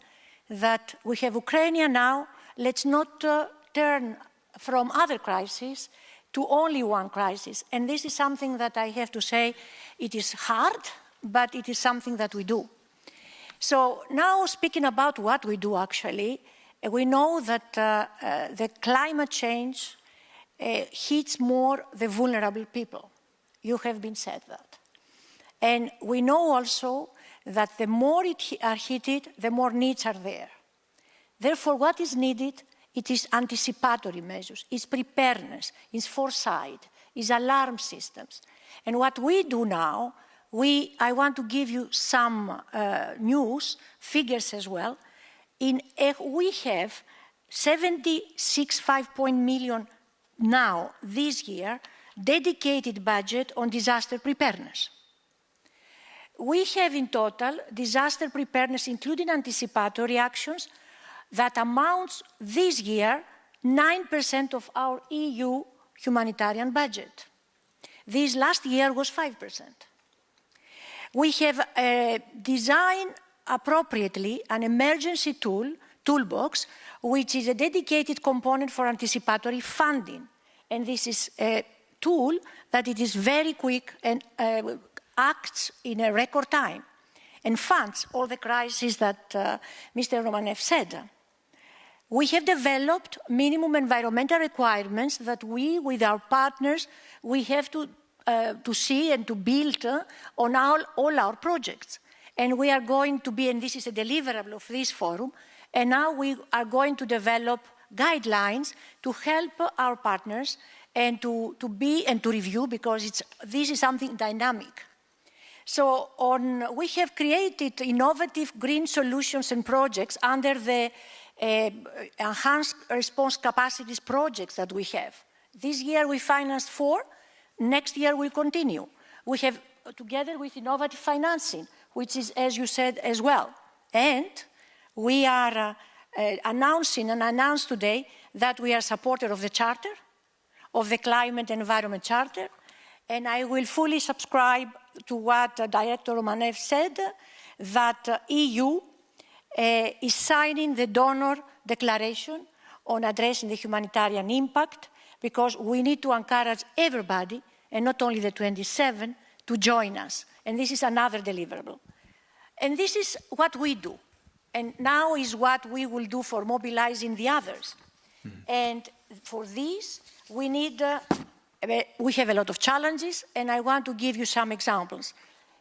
that we have Ukraine now, let's not turn from other crises to only one crisis. And this is something that I have to say, it is hard, but it is something that we do. So now speaking about what we do actually, we know that the climate change hits more the vulnerable people. You have been said that. And we know also that the more it are hit, the more needs are there. Therefore, what is needed, it is anticipatory measures, it's preparedness, it's foresight, it's alarm systems. And what we do now, I want to give you some news, figures as well. We have 76.5 million now, this year, dedicated budget on disaster preparedness. We have in total disaster preparedness, including anticipatory actions, that amounts this year 9% of our EU humanitarian budget. This last year was 5%. We have designed appropriately an emergency toolbox, which is a dedicated component for anticipatory funding. And this is a tool that it is very quick and acts in a record time and funds all the crises that Mr. Romanev said. We have developed minimum environmental requirements that we, with our partners, we have to see and to build on all our projects. And we are going to be, and this is a deliverable of this forum, and now we are going to develop guidelines to help our partners and to review, because this is something dynamic. So we have created innovative green solutions and projects under the enhanced response capacities projects that we have. This year we financed 4, next year we'll continue. We have, together with innovative financing, which is, as you said, as well. And we are announced today that we are supporter of the Charter, of the Climate and Environment Charter, and I will fully subscribe to what Director Romanev said, that EU is signing the donor declaration on addressing the humanitarian impact, because we need to encourage everybody, and not only the 27, to join us. And this is another deliverable. And this is what we do. And now is what we will do for mobilizing the others. And for this, we have a lot of challenges, and I want to give you some examples.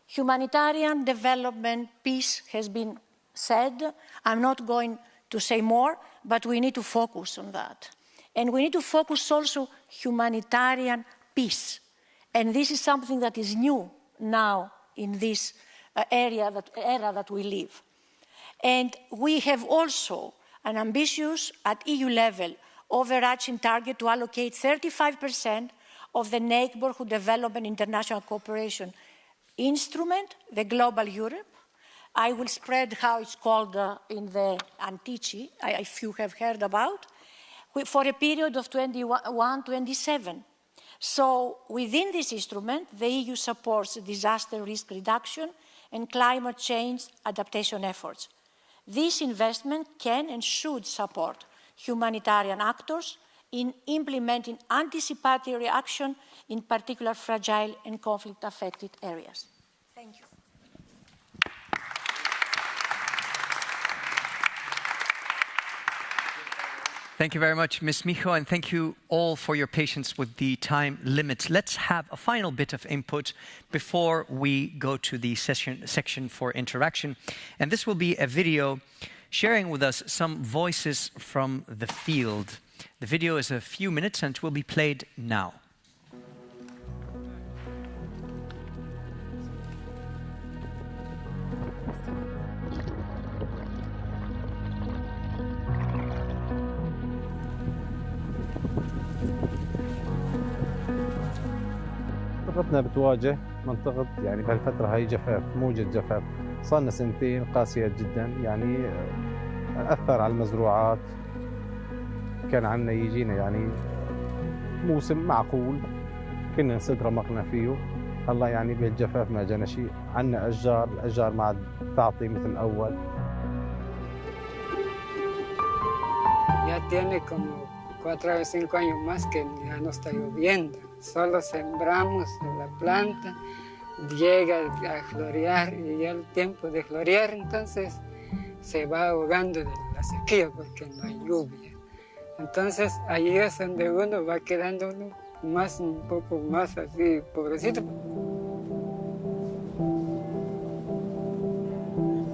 Humanitarian development, peace has been said. I'm not going to say more, but we need to focus on that. And we need to focus also humanitarian peace. And this is something that is new now in this era that we live. And we have also an ambitious, at EU level, overarching target to allocate 35% of the Neighborhood Development International Cooperation Instrument, the Global Europe. I will spread how it's called in the Antici, if you have heard about, for a period of 21-27. So within this instrument, the EU supports disaster risk reduction and climate change adaptation efforts. This investment can and should support humanitarian actors in implementing anticipatory action in particular fragile and conflict-affected areas. Thank you. Thank you very much, Ms. Micho, and thank you all for your patience with the time limit. Let's have a final bit of input before we go to the section for interaction. And this will be a video sharing with us some voices from the field. The video is a few minutes and will be played now. منطقتنا بتواجه منطقة يعني بهالفترة هاي جفاف، موجة جفاف، صار لنا سنتين قاسية جدا، يعني أثر على المزروعات. كان عندنا يجينا يعني موسم معقول كنا نسد رمقنا فيه، هلا يعني بهالجفاف ما جانا شيء. عندنا أشجار، الأشجار ما عاد تعطي مثل أول. Ya tiene como 4 o 5 años más que ya no está lloviendo. Solo sembramos la planta, llega a florear y ya el tiempo de florear entonces se va ahogando de la sequía porque no hay lluvia. Entonces ahí es donde uno va quedando más, un poco más así, pobrecito.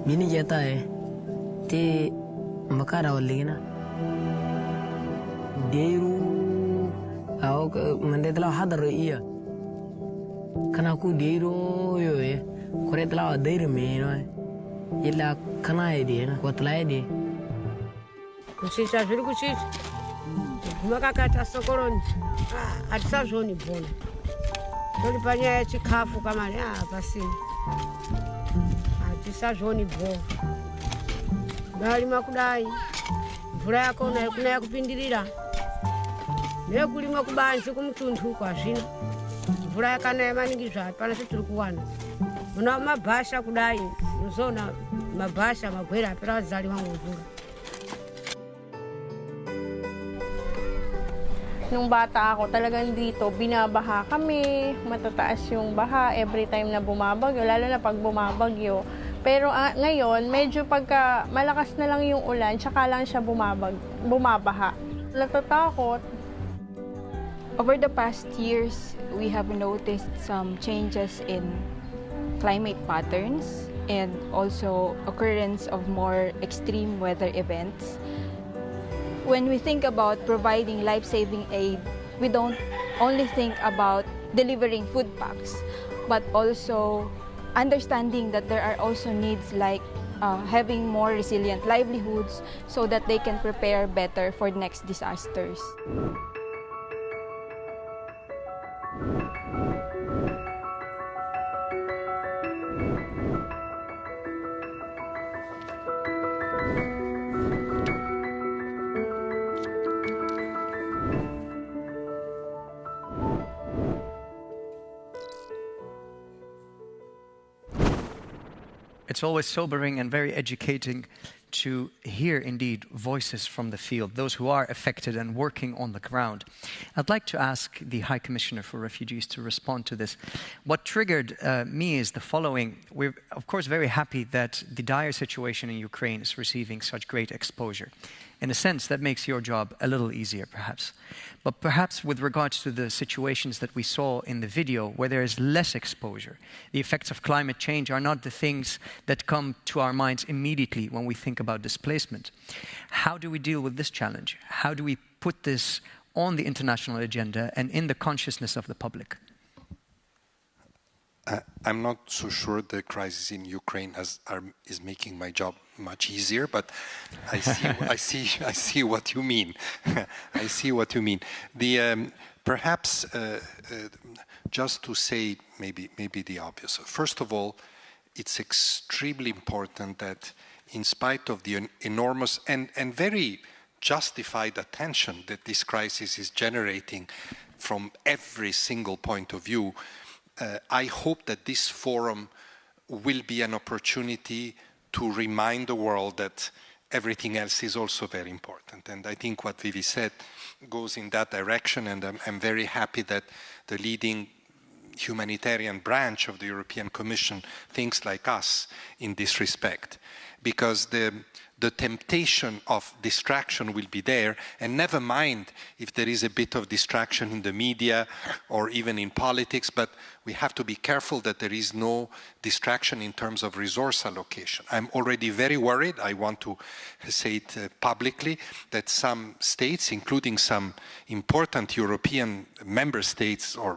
Mini jeta te makara oligina. Deiru au mandetla hadar iya. Kana ku deiru yoye. Koretla deiru me no. Ila kana ide na kotla ide. Kushisa vile kushisa. Makakata sokoroni. Atisa zoni bona. Tolipanya chikafu kama basi. Atisa zoni bona. Bali makudai. Mvura yako na kupindirira. Nekulima kubanzi kumtundu kwa zvino. Mvura yakana maningi zva pana tiri kuwana. Muna mabhasha kudai. Muzona mabhasha magwera apera zaliwa mvura. Nung bata ako, talagang dito, binabaha kami, matataas yung baha every time na bumabagyo, lalo na pag bumabagyo. Pero ngayon, medyo pagka malakas na lang yung ulan, tsaka lang siya bumabaha. Natatakot. Over the past years, we have noticed some changes in climate patterns and also occurrence of more extreme weather events. When we think about providing life-saving aid, we don't only think about delivering food packs, but also understanding that there are also needs like having more resilient livelihoods so that they can prepare better for next disasters. It's always sobering and very educating to hear, indeed, voices from the field, those who are affected and working on the ground. I'd like to ask the High Commissioner for Refugees to respond to this. What triggered me is the following. We're, of course, very happy that the dire situation in Ukraine is receiving such great exposure. In a sense, that makes your job a little easier, perhaps. But perhaps with regards to the situations that we saw in the video, where there is less exposure, the effects of climate change are not the things that come to our minds immediately when we think about displacement. How do we deal with this challenge? How do we put this on the international agenda and in the consciousness of the public? I'm not so sure the crisis in Ukraine is making my job much easier, but I see what you mean. I see what you mean. Perhaps just to say maybe the obvious. First of all, it's extremely important that, in spite of the enormous and very justified attention that this crisis is generating from every single point of view, I hope that this forum will be an opportunity to remind the world that everything else is also very important. And I think what Vivi said goes in that direction, and I'm very happy that the leading humanitarian branch of the European Commission thinks like us in this respect, because the temptation of distraction will be there, and never mind if there is a bit of distraction in the media or even in politics, but we have to be careful that there is no distraction in terms of resource allocation. I'm already very worried, I want to say it publicly, that some states, including some important European member states or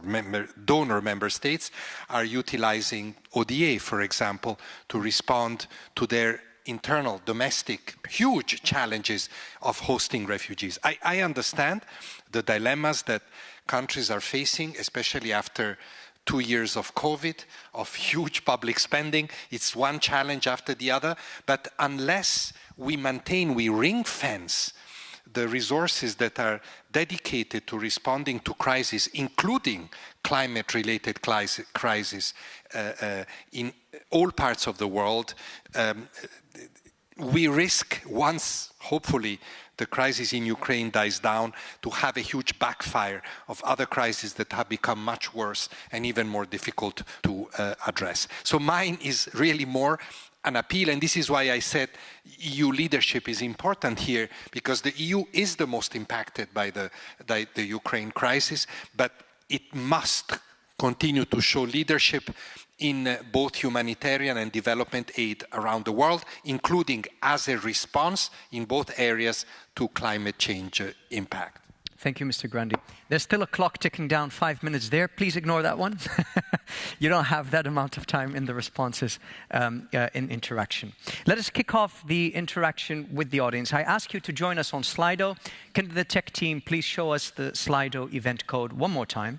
donor member states, are utilizing ODA, for example, to respond to their internal, domestic, huge challenges of hosting refugees. I understand the dilemmas that countries are facing, especially after 2 years of COVID, of huge public spending. It's one challenge after the other, but unless we ring-fence the resources that are dedicated to responding to crises, including climate-related crises in all parts of the world, we risk, once, hopefully, the crisis in Ukraine dies down, to have a huge backfire of other crises that have become much worse and even more difficult to address. So mine is really more an appeal, and this is why I said EU leadership is important here, because the EU is the most impacted by the Ukraine crisis, but it must continue to show leadership in both humanitarian and development aid around the world, including as a response in both areas to climate change impact. Thank you, Mr. Grandi. There's still a clock ticking down, 5 minutes there. Please ignore that one. You don't have that amount of time in the responses in interaction. Let us kick off the interaction with the audience. I ask you to join us on Slido. Can the tech team please show us the Slido event code one more time?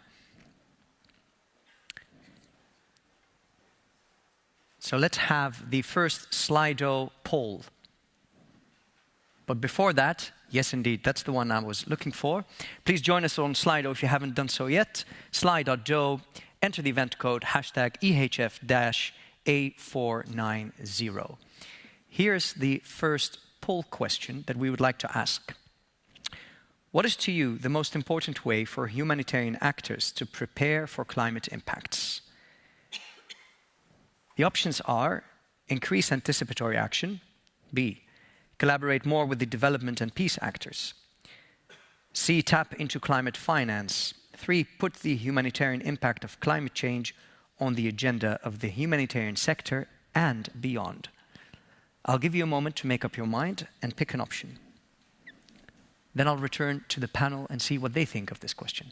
So let's have the first Slido poll. But before that, yes, indeed, that's the one I was looking for. Please join us on Slido if you haven't done so yet. Slido, enter the event code, #EHF-A490. Here's the first poll question that we would like to ask. What is to you the most important way for humanitarian actors to prepare for climate impacts? The options are: increase anticipatory action, B, collaborate more with the development and peace actors, C, tap into climate finance, 3, put the humanitarian impact of climate change on the agenda of the humanitarian sector and beyond. I'll give you a moment to make up your mind and pick an option. Then I'll return to the panel and see what they think of this question.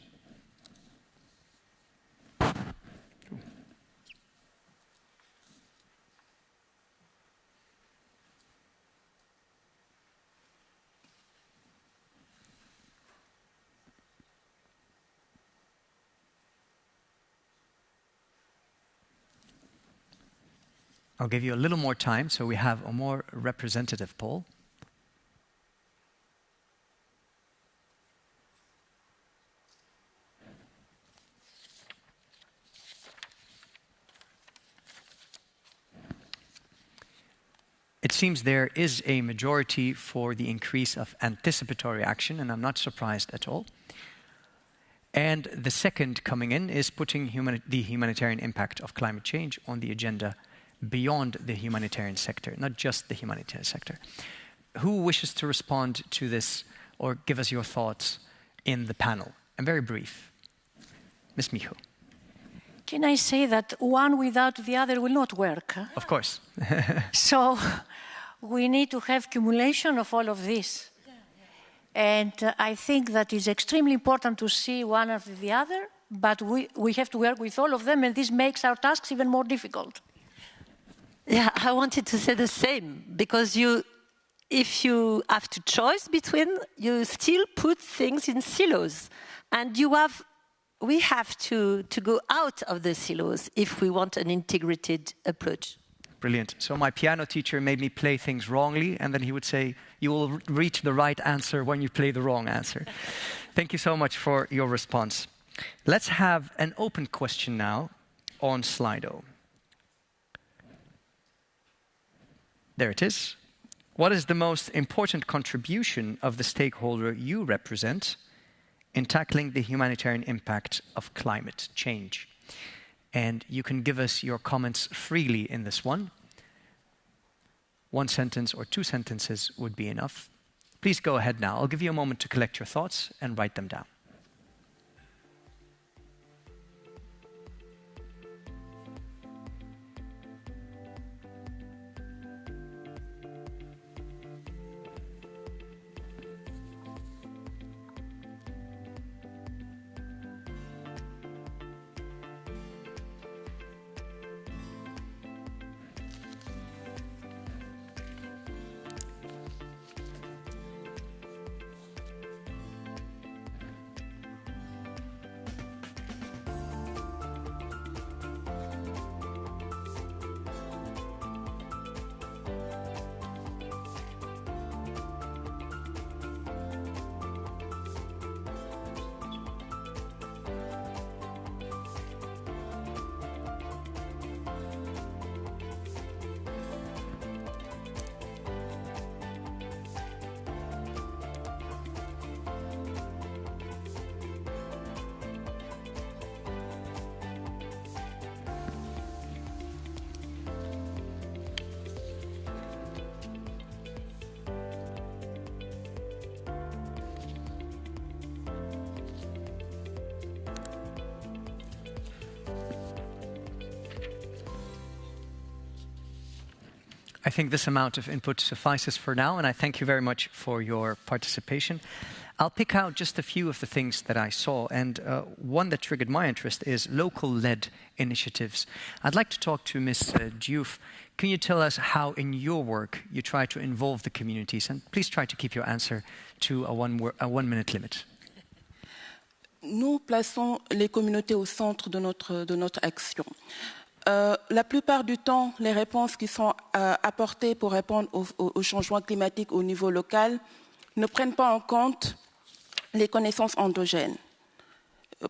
I'll give you a little more time so we have a more representative poll. It seems there is a majority for the increase of anticipatory action, and I'm not surprised at all. And the second coming in is putting the humanitarian impact of climate change on the agenda beyond the humanitarian sector, not just the humanitarian sector. Who wishes to respond to this or give us your thoughts in the panel? And very brief. Ms. Micho. Can I say that one without the other will not work? Huh? Of course. So we need to have accumulation of all of this. And I think that it's extremely important to see one after the other, but we have to work with all of them, and this makes our tasks even more difficult. Yeah, I wanted to say the same, because if you have to choose between, you still put things in silos. And we have to go out of the silos if we want an integrated approach. Brilliant. So my piano teacher made me play things wrongly, and then he would say, you will reach the right answer when you play the wrong answer. Thank you so much for your response. Let's have an open question now on Slido. There it is. What is the most important contribution of the stakeholder you represent in tackling the humanitarian impact of climate change? And you can give us your comments freely in this one. One sentence or two sentences would be enough. Please go ahead now. I'll give you a moment to collect your thoughts and write them down. I think this amount of input suffices for now, and I thank you very much for your participation. I'll pick out just a few of the things that I saw, and one that triggered my interest is local-led initiatives. I'd like to talk to Ms. Diouf. Can you tell us how in your work you try to involve the communities? And please try to keep your answer to a one-minute limit. Nous plaçons les communautés au centre de notre action. La plupart du temps, les réponses qui sont apportées pour répondre au changement climatique au niveau local ne prennent pas en compte les connaissances endogènes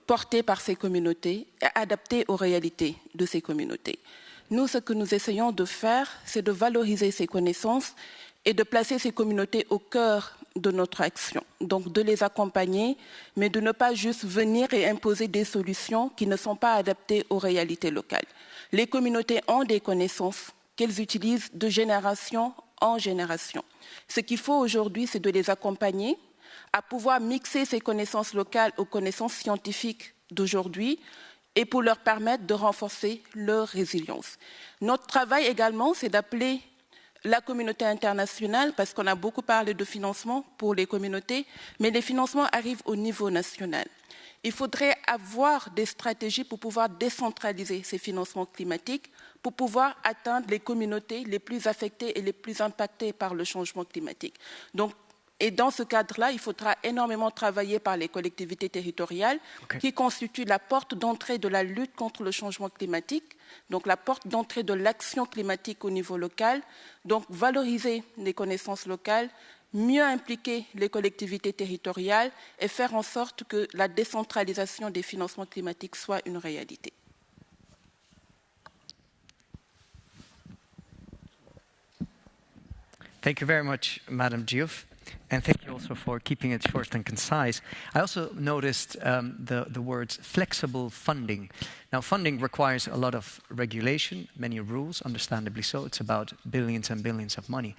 portées par ces communautés et adaptées aux réalités de ces communautés. Nous, ce que nous essayons de faire, c'est de valoriser ces connaissances et de placer ces communautés au cœur de notre action. Donc de les accompagner, mais de ne pas juste venir et imposer des solutions qui ne sont pas adaptées aux réalités locales. Les communautés ont des connaissances qu'elles utilisent de génération en génération. Ce qu'il faut aujourd'hui, c'est de les accompagner à pouvoir mixer ces connaissances locales aux connaissances scientifiques d'aujourd'hui et pour leur permettre de renforcer leur résilience. Notre travail également, c'est d'appeler la communauté internationale, parce qu'on a beaucoup parlé de financement pour les communautés, mais les financements arrivent au niveau national. Il faudrait avoir des stratégies pour pouvoir décentraliser ces financements climatiques, pour pouvoir atteindre les communautés les plus affectées et les plus impactées par le changement climatique. Donc, et dans ce cadre-là, il faudra énormément travailler par les collectivités territoriales qui constituent la porte d'entrée de la lutte contre le changement climatique, donc la porte d'entrée de l'action climatique au niveau local, donc valoriser les connaissances locales, mieux impliquer les collectivités territoriales et faire en sorte que la décentralisation des financements climatiques soit une réalité. Thank you very much, Madam Diouf. And thank you also for keeping it short and concise. I also noticed the words flexible funding. Now, funding requires a lot of regulation, many rules, understandably so. It's about billions and billions of money.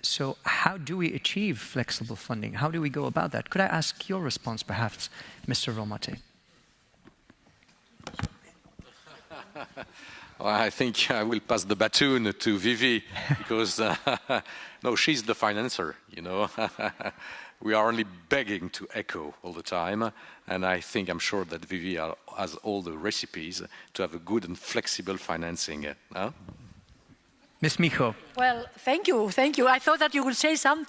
So how do we achieve flexible funding? How do we go about that? Could I ask your response, perhaps, Mr. Romate? Well, I think I will pass the baton to Vivi, because no, she's the financer, you know. We are only begging to echo all the time, and I'm sure that Vivi has all the recipes to have a good and flexible financing. Huh? Ms. Micho. Well, thank you. I thought that you would say something.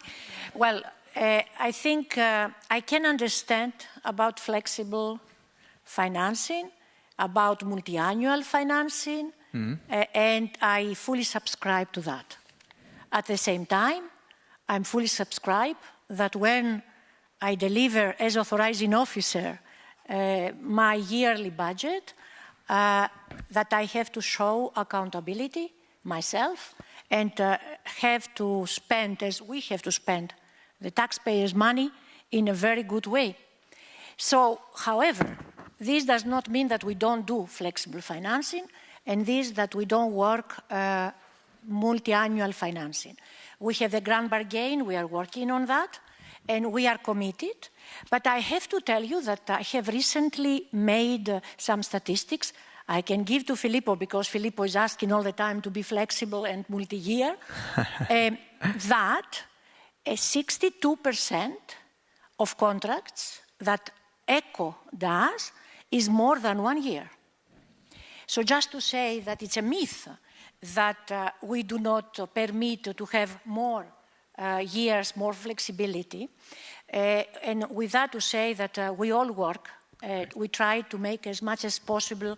Well, I think I can understand about flexible financing, about multi-annual financing, and I fully subscribe to that. At the same time, I'm fully subscribe that when I deliver as authorizing officer my yearly budget, that I have to show accountability myself and have to spend, as we have to spend, the taxpayers' money in a very good way. So, however, this does not mean that we don't do flexible financing, and this that we don't work multi-annual financing. We have the grand bargain, we are working on that, and we are committed. But I have to tell you that I have recently made some statistics. I can give to Filippo, because Filippo is asking all the time to be flexible and multi-year, that 62% of contracts that ECHO does is more than 1 year. So just to say that it's a myth that we do not permit to have more years, more flexibility. And with that to say that we all work, we try to make as much as possible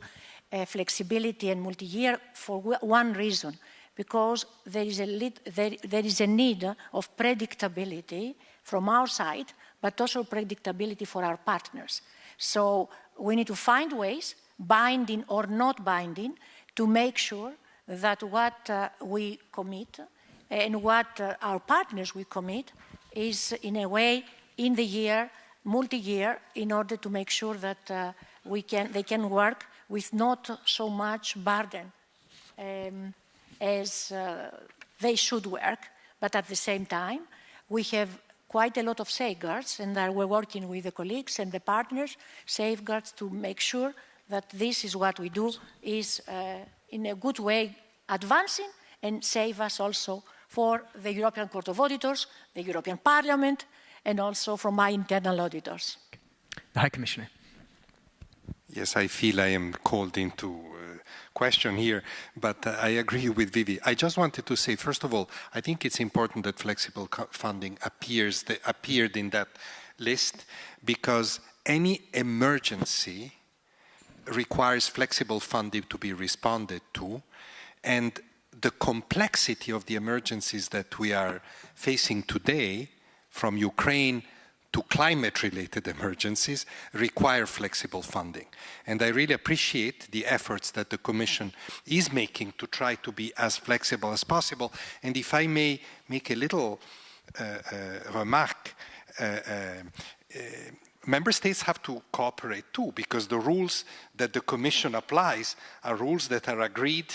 flexibility and multi-year for one reason, because there is a need of predictability from our side, but also predictability for our partners. So we need to find ways, binding or not binding, to make sure that what we commit and what our partners will commit is in a way in the year, multi-year, in order to make sure that they can work with not so much burden as they should work, but at the same time, we have quite a lot of safeguards, and we're working with the colleagues and the partners, safeguards to make sure that this is what we do is in a good way advancing and save us also for the European Court of Auditors, the European Parliament, and also from my internal auditors. The High Commissioner. Yes, I feel I am called into question here, but I agree with Vivi. I just wanted to say, first of all, I think it's important that flexible funding appeared in that list, because any emergency requires flexible funding to be responded to, and the complexity of the emergencies that we are facing today, from Ukraine to climate-related emergencies, require flexible funding. And I really appreciate the efforts that the Commission is making to try to be as flexible as possible. And if I may make a little remark, Member States have to cooperate too, because the rules that the Commission applies are rules that are agreed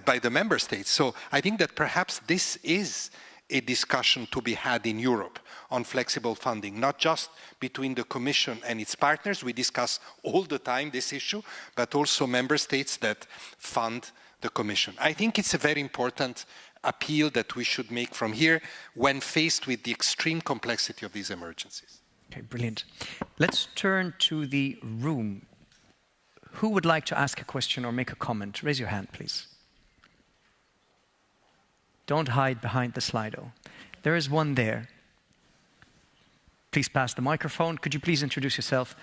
by the Member States. So I think that perhaps this is a discussion to be had in Europe on flexible funding, not just between the Commission and its partners. We discuss all the time this issue, but also Member States that fund the Commission. I think it's a very important appeal that we should make from here when faced with the extreme complexity of these emergencies. Okay, brilliant. Let's turn to the room. Who would like to ask a question or make a comment? Raise your hand, please. Don't hide behind the Slido. There is one there. Please pass the microphone. Could you please introduce yourself?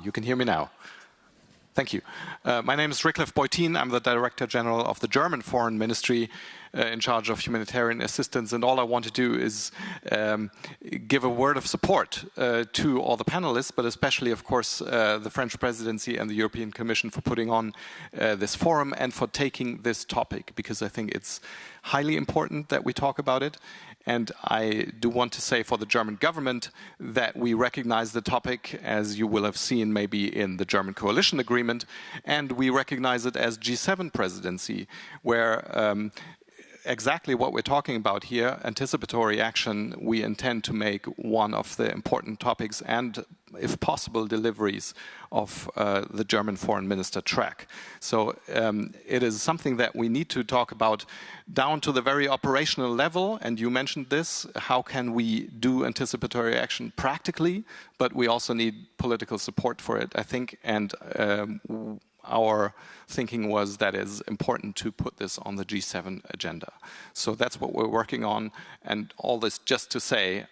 You can hear me now. Thank you. My name is Rickliff Beutin. I'm the Director General of the German Foreign Ministry in charge of humanitarian assistance. And all I want to do is give a word of support to all the panelists, but especially, of course, the French presidency and the European Commission for putting on this forum and for taking this topic, because I think it's highly important that we talk about it. And I do want to say for the German government that we recognize the topic, as you will have seen maybe in the German coalition agreement, and we recognize it as G7 presidency, where exactly what we're talking about here, anticipatory action, we intend to make one of the important topics and, if possible, deliveries of the German foreign minister track. So it is something that we need to talk about down to the very operational level, and you mentioned this, how can we do anticipatory action practically, but we also need political support for it, I think, and our thinking was that it's important to put this on the G7 agenda. So that's what we're working on, and all this just to say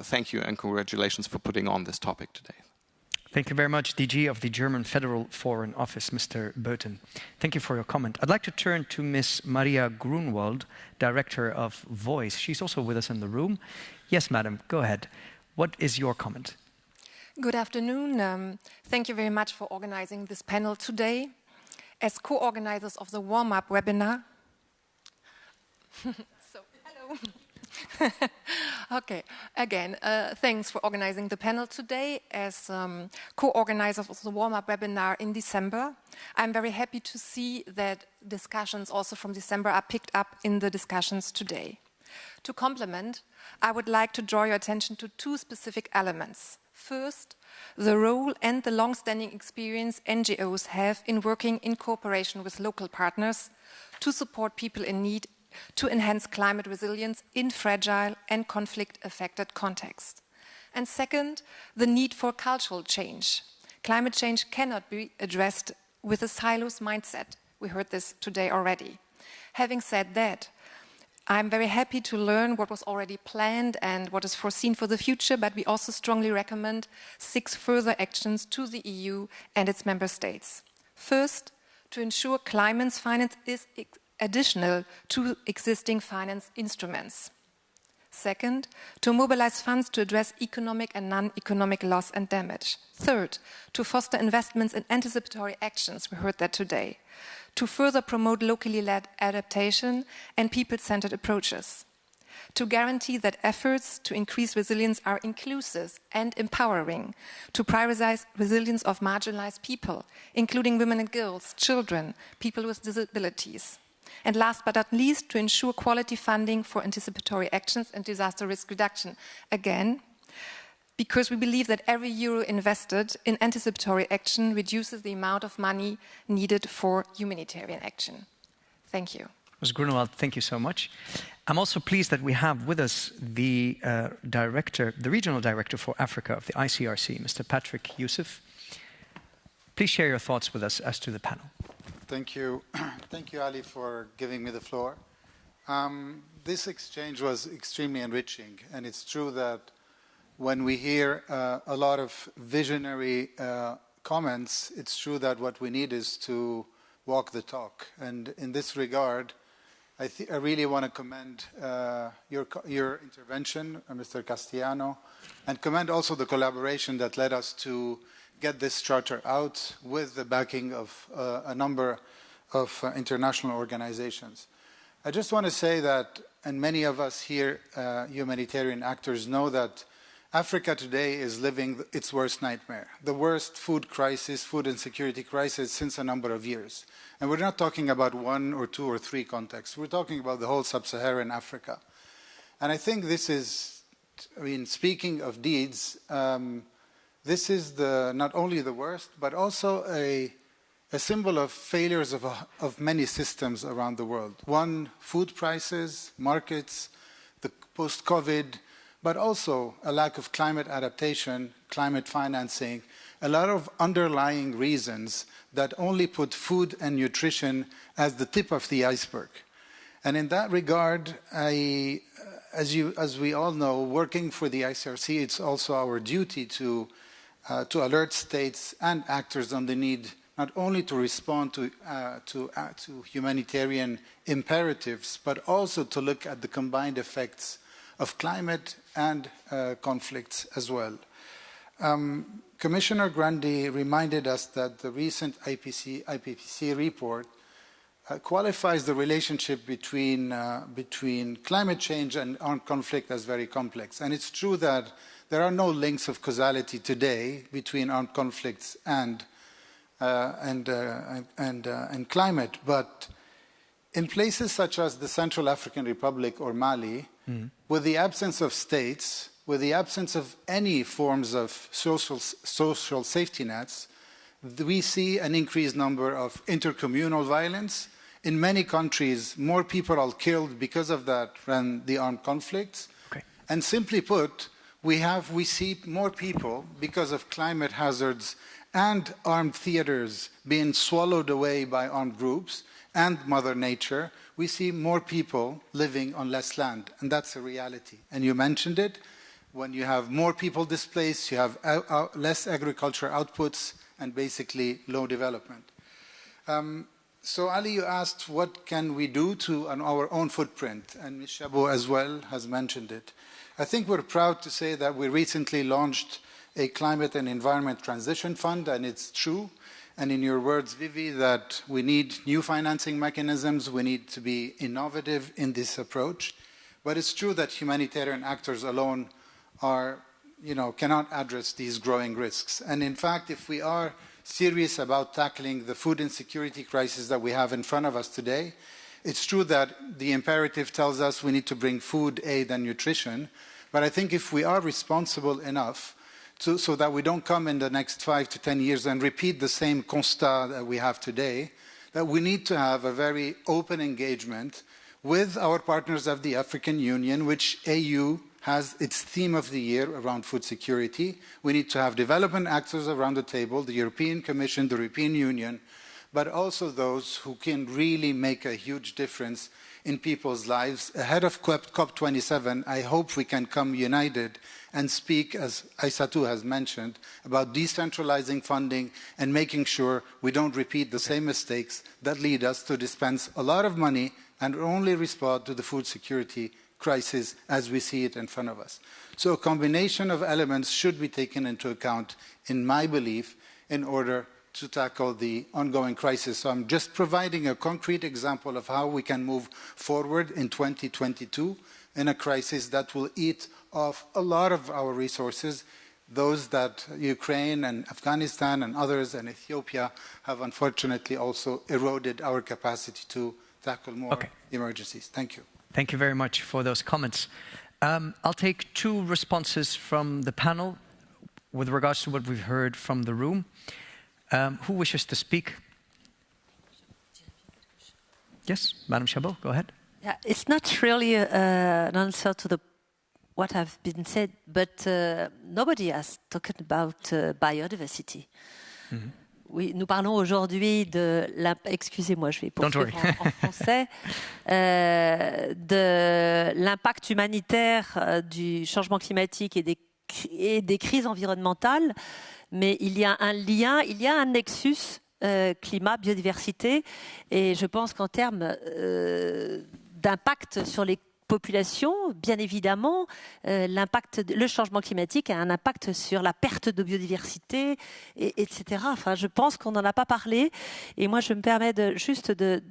thank you and congratulations for putting on this topic today. Thank you very much, DG of the German Federal Foreign Office, Mr. Beutin. Thank you for your comment. I'd like to turn to Ms. Maria Grunwald, Director of Voice. She's also with us in the room. Yes, madam, go ahead. What is your comment? Good afternoon. Thank you very much for organizing this panel today. as co-organizers of the warm-up webinar. So, hello. Okay, again, thanks for organizing the panel today. As co-organizers of the warm-up webinar in December, I'm very happy to see that discussions also from December are picked up in the discussions today. To complement, I would like to draw your attention to two specific elements. First, the role and the long-standing experience NGOs have in working in cooperation with local partners to support people in need to enhance climate resilience in fragile and conflict-affected contexts. And second, the need for cultural change. Climate change cannot be addressed with a silos mindset. We heard this today already. Having said that, I'm very happy to learn what was already planned and what is foreseen for the future, but we also strongly recommend 6 further actions to the EU and its member states. First, to ensure climate finance is additional to existing finance instruments. Second, to mobilize funds to address economic and non-economic loss and damage. Third, to foster investments in anticipatory actions, we heard that today. To further promote locally led adaptation and people-centered approaches. To guarantee that efforts to increase resilience are inclusive and empowering. To prioritize resilience of marginalized people, including women and girls, children, people with disabilities. And last but not least, to ensure quality funding for anticipatory actions and disaster risk reduction. Again, because we believe that every euro invested in anticipatory action reduces the amount of money needed for humanitarian action. Thank you. Ms. Grunewald, thank you so much. I'm also pleased that we have with us the regional director for Africa of the ICRC, Mr. Patrick Youssef. Please share your thoughts with us as to the panel. Thank you. Thank you, Ali, for giving me the floor. This exchange was extremely enriching, and it's true that when we hear a lot of visionary comments, it's true that what we need is to walk the talk. And in this regard, I really want to commend your intervention, Mr. Castellano, and commend also the collaboration that led us to get this charter out with the backing of a number of international organizations. I just want to say that, and many of us here, humanitarian actors, know that Africa today is living its worst nightmare, the worst food crisis, food insecurity crisis since a number of years. And we're not talking about 1 or 2 or 3 contexts. We're talking about the whole sub-Saharan Africa. And I think this is, I mean, speaking of deeds, this is not only the worst, but also a symbol of failures of many systems around the world. One, food prices, markets, the post-COVID, but also a lack of climate adaptation, climate financing, a lot of underlying reasons that only put food and nutrition as the tip of the iceberg. And in that regard, as we all know, working for the ICRC, it's also our duty to alert states and actors on the need not only to respond to humanitarian imperatives, but also to look at the combined effects of climate and conflicts as well. Commissioner Grandi reminded us that the recent IPCC report qualifies the relationship between climate change and armed conflict as very complex. And it's true that there are no links of causality today between armed conflicts and climate, but in places such as the Central African Republic or Mali, with the absence of states, with the absence of any forms of social safety nets, we see an increased number of intercommunal violence. In many countries, more people are killed because of that than the armed conflicts. Okay. And simply put, we see more people because of climate hazards and armed theaters being swallowed away by armed groups and Mother Nature. We see more people living on less land, and that's a reality. And you mentioned it, when you have more people displaced, you have less agriculture outputs and basically low development. So Ali, you asked what can we do on our own footprint, and Ms. Chabot as well has mentioned it. I think we're proud to say that we recently launched a climate and environment transition fund, and it's true. and in your words, Vivi, that we need new financing mechanisms, we need to be innovative in this approach. But it's true that humanitarian actors alone cannot address these growing risks. And in fact, if we are serious about tackling the food insecurity crisis that we have in front of us today, it's true that the imperative tells us we need to bring food, aid, and nutrition. But I think if we are responsible enough so that we don't come in the next 5 to 10 years and repeat the same constat that we have today, that we need to have a very open engagement with our partners of the African Union, which AU has its theme of the year around food security. We need to have development actors around the table, the European Commission, the European Union, but also those who can really make a huge difference in people's lives. Ahead of COP27, I hope we can come united and speak, as Aissatou has mentioned, about decentralizing funding and making sure we don't repeat the same mistakes that lead us to dispense a lot of money and only respond to the food security crisis as we see it in front of us. So a combination of elements should be taken into account, in my belief, in order to tackle the ongoing crisis. So I'm just providing a concrete example of how we can move forward in 2022 in a crisis that will eat off a lot of our resources, those that Ukraine and Afghanistan and others and Ethiopia have unfortunately also eroded our capacity to tackle more emergencies. Thank you. Thank you very much for those comments. I'll take 2 responses from the panel with regards to what we've heard from the room. Who wishes to speak? Yes, Madam Chabot, go ahead. Yeah, it's not really an answer to what have been said, but nobody has talked about biodiversity. Mm-hmm. Oui, nous parlons aujourd'hui de excusez-moi, je vais poursuivre en français, de l'impact humanitaire du changement climatique et des crises environnementales, mais il y a un lien, il y a un nexus climat, biodiversité, et je pense qu'en termes d'impact sur les population, bien évidemment, le changement climatique a un impact sur la perte de biodiversité, etc. Enfin, je pense qu'on n'en a pas parlé. Et moi, je me permets juste de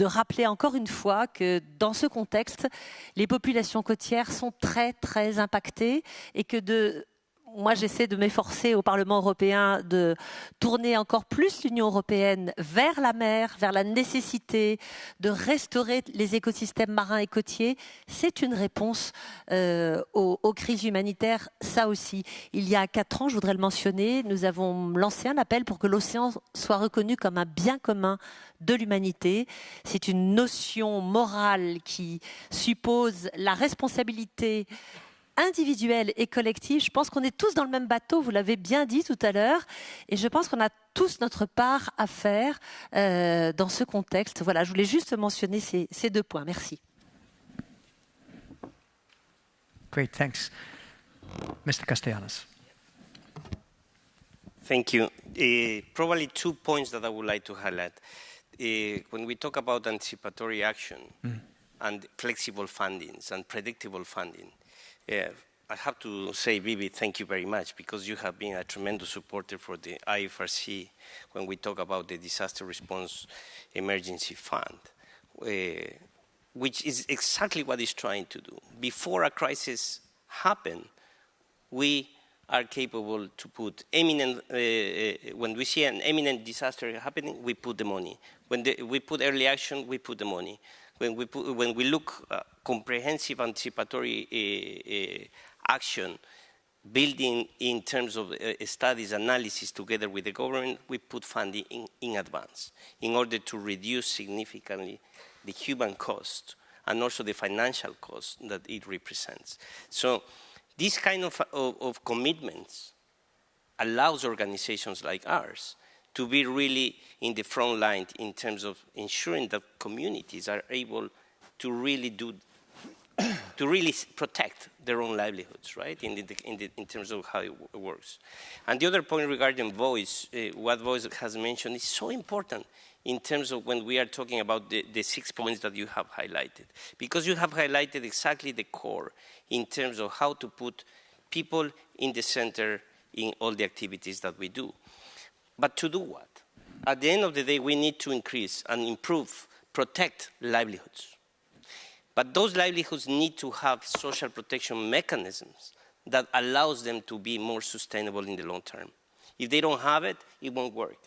rappeler encore une fois que dans ce contexte, les populations côtières sont très, très impactées et que moi, j'essaie de m'efforcer au Parlement européen de tourner encore plus l'Union européenne vers la mer, vers la nécessité de restaurer les écosystèmes marins et côtiers. C'est une réponse aux crises humanitaires, ça aussi. Il y a 4 ans, je voudrais le mentionner, nous avons lancé un appel pour que l'océan soit reconnu comme un bien commun de l'humanité. C'est une notion morale qui suppose la responsabilité individuelle et collective. Je pense qu'on est tous dans le même bateau, vous l'avez bien dit tout à l'heure, et je pense qu'on a tous notre part à faire dans ce contexte. Voilà, je voulais juste mentionner ces 2 points. Merci. Great, thanks. Mr. Castellanos. Thank you. Probably 2 points that I would like to highlight. When we talk about anticipatory action and flexible fundings and predictable funding, I have to say, Vivi, thank you very much, because you have been a tremendous supporter for the IFRC when we talk about the Disaster Response Emergency Fund, which is exactly what it's trying to do. Before a crisis happens, we are capable to put when we see an imminent disaster happening, we put the money. When we put early action, we put the money. When we look comprehensive anticipatory action, building in terms of studies, analysis together with the government, we put funding in advance in order to reduce significantly the human cost and also the financial cost that it represents. So this kind of commitments allows organizations like ours to be really in the front line in terms of ensuring that communities are able to really protect their own livelihoods, right? In terms of how it works. And the other point regarding voice, what Voice has mentioned is so important in terms of when we are talking about the 6 points that you have highlighted, because you have highlighted exactly the core in terms of how to put people in the center in all the activities that we do. But to do what? At the end of the day, we need to increase and improve, protect livelihoods. But those livelihoods need to have social protection mechanisms that allows them to be more sustainable in the long term. If they don't have it, it won't work.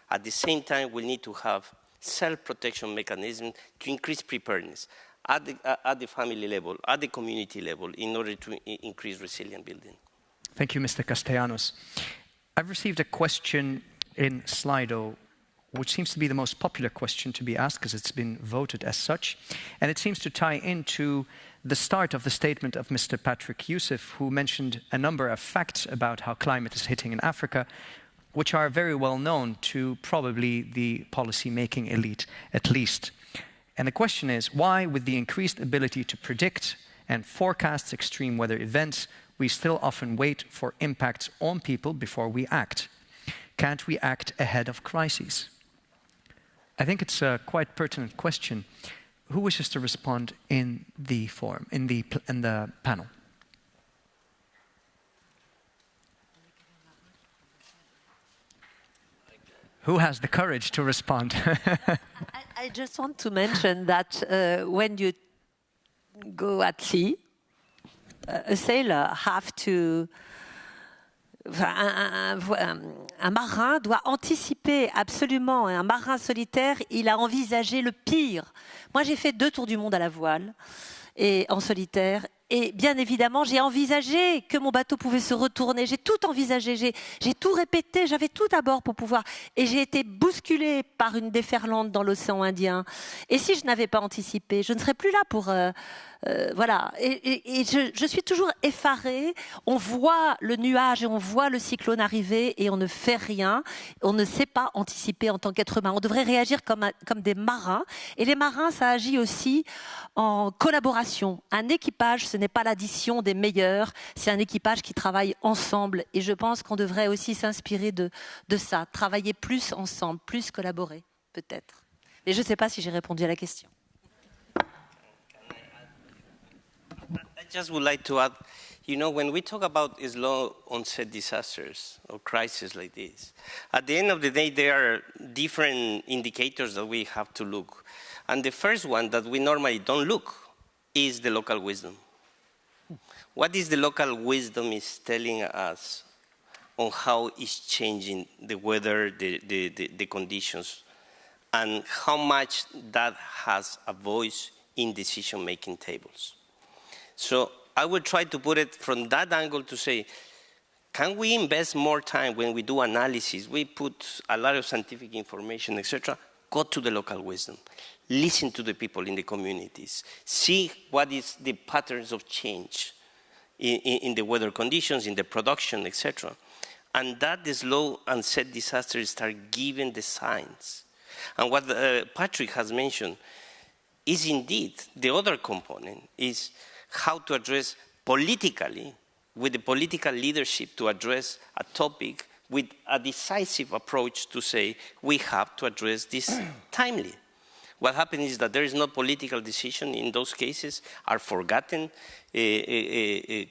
At the same time, we need to have self-protection mechanisms to increase preparedness at the family level, at the community level, in order to increase resilient building. Thank you, Mr. Castellanos. I've received a question in Slido, which seems to be the most popular question to be asked because it's been voted as such. And it seems to tie into the start of the statement of Mr. Patrick Youssef, who mentioned a number of facts about how climate is hitting in Africa, which are very well known to probably the policy-making elite, at least. And the question is, why, with the increased ability to predict and forecast extreme weather events, we still often wait for impacts on people before we act? Can't we act ahead of crises? I think it's a quite pertinent question. Who wishes to respond in the forum, in the panel? Who has the courage to respond? I just want to mention that when you go at sea, a sailor have to... Un marin doit anticiper absolument. Un marin solitaire, il a envisagé le pire. Moi, j'ai fait 2 tours du monde à la voile et en solitaire. Et bien évidemment, j'ai envisagé que mon bateau pouvait se retourner. J'ai tout envisagé, j'ai tout répété, j'avais tout à bord pour pouvoir... Et j'ai été bousculée par une déferlante dans l'océan Indien. Et si je n'avais pas anticipé, je ne serais plus là pour... voilà. Et je suis toujours effarée. On voit le nuage et on voit le cyclone arriver et on ne fait rien. On ne sait pas anticiper en tant qu'être humain. On devrait réagir comme des marins. Et les marins, ça agit aussi en collaboration. Un équipage, ce n'est pas l'addition des meilleurs, c'est un équipage qui travaille ensemble. Et je pense qu'on devrait aussi s'inspirer de ça, travailler plus ensemble, plus collaborer, peut-être. Mais je ne sais pas si j'ai répondu à la question. I just would like to add, you know, when we talk about slow onset disasters or crises like this, at the end of the day, there are different indicators that we have to look. And the first one that we normally don't look is the local wisdom. What is the local wisdom is telling us on how it's changing the weather, the conditions, and how much that has a voice in decision-making tables. So I would try to put it from that angle to say, can we invest more time when we do analysis? We put a lot of scientific information, etc. Go to the local wisdom. Listen to the people in the communities. See what is the patterns of change in the weather conditions, in the production, etc. And that the slow and set disasters start giving the signs. And what Patrick has mentioned is indeed the other component, is how to address politically, with the political leadership to address a topic with a decisive approach to say, we have to address this timely. What happens is that there is no political decision in those cases, are forgotten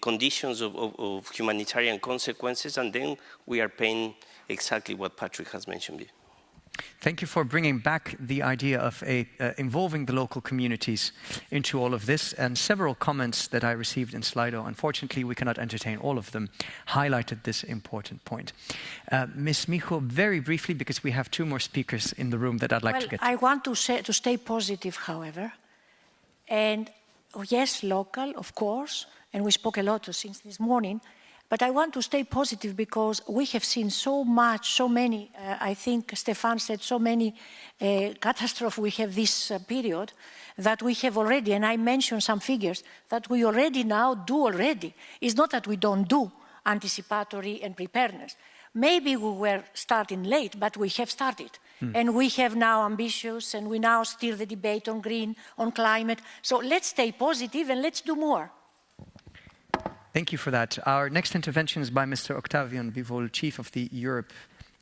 conditions of humanitarian consequences, and then we are paying exactly what Patrick has mentioned. Thank you for bringing back the idea of involving the local communities into all of this. And several comments that I received in Slido, unfortunately we cannot entertain all of them, highlighted this important point. Ms. Micho, very briefly, because we have 2 more speakers in the room that I'd like to get to. I want to stay positive, however. And yes, local, of course, and we spoke a lot since this morning. But I want to stay positive because we have seen so many, I think Stefan said, so many catastrophes we have this period that we have already, and I mentioned some figures, that we already now do already. It's not that we don't do anticipatory and preparedness. Maybe we were starting late, but we have started. And we have now ambitious, and we now steer the debate on green, on climate. So let's stay positive and let's do more. Thank you for that. Our next intervention is by Mr. Octavian Bivol, Chief of the Europe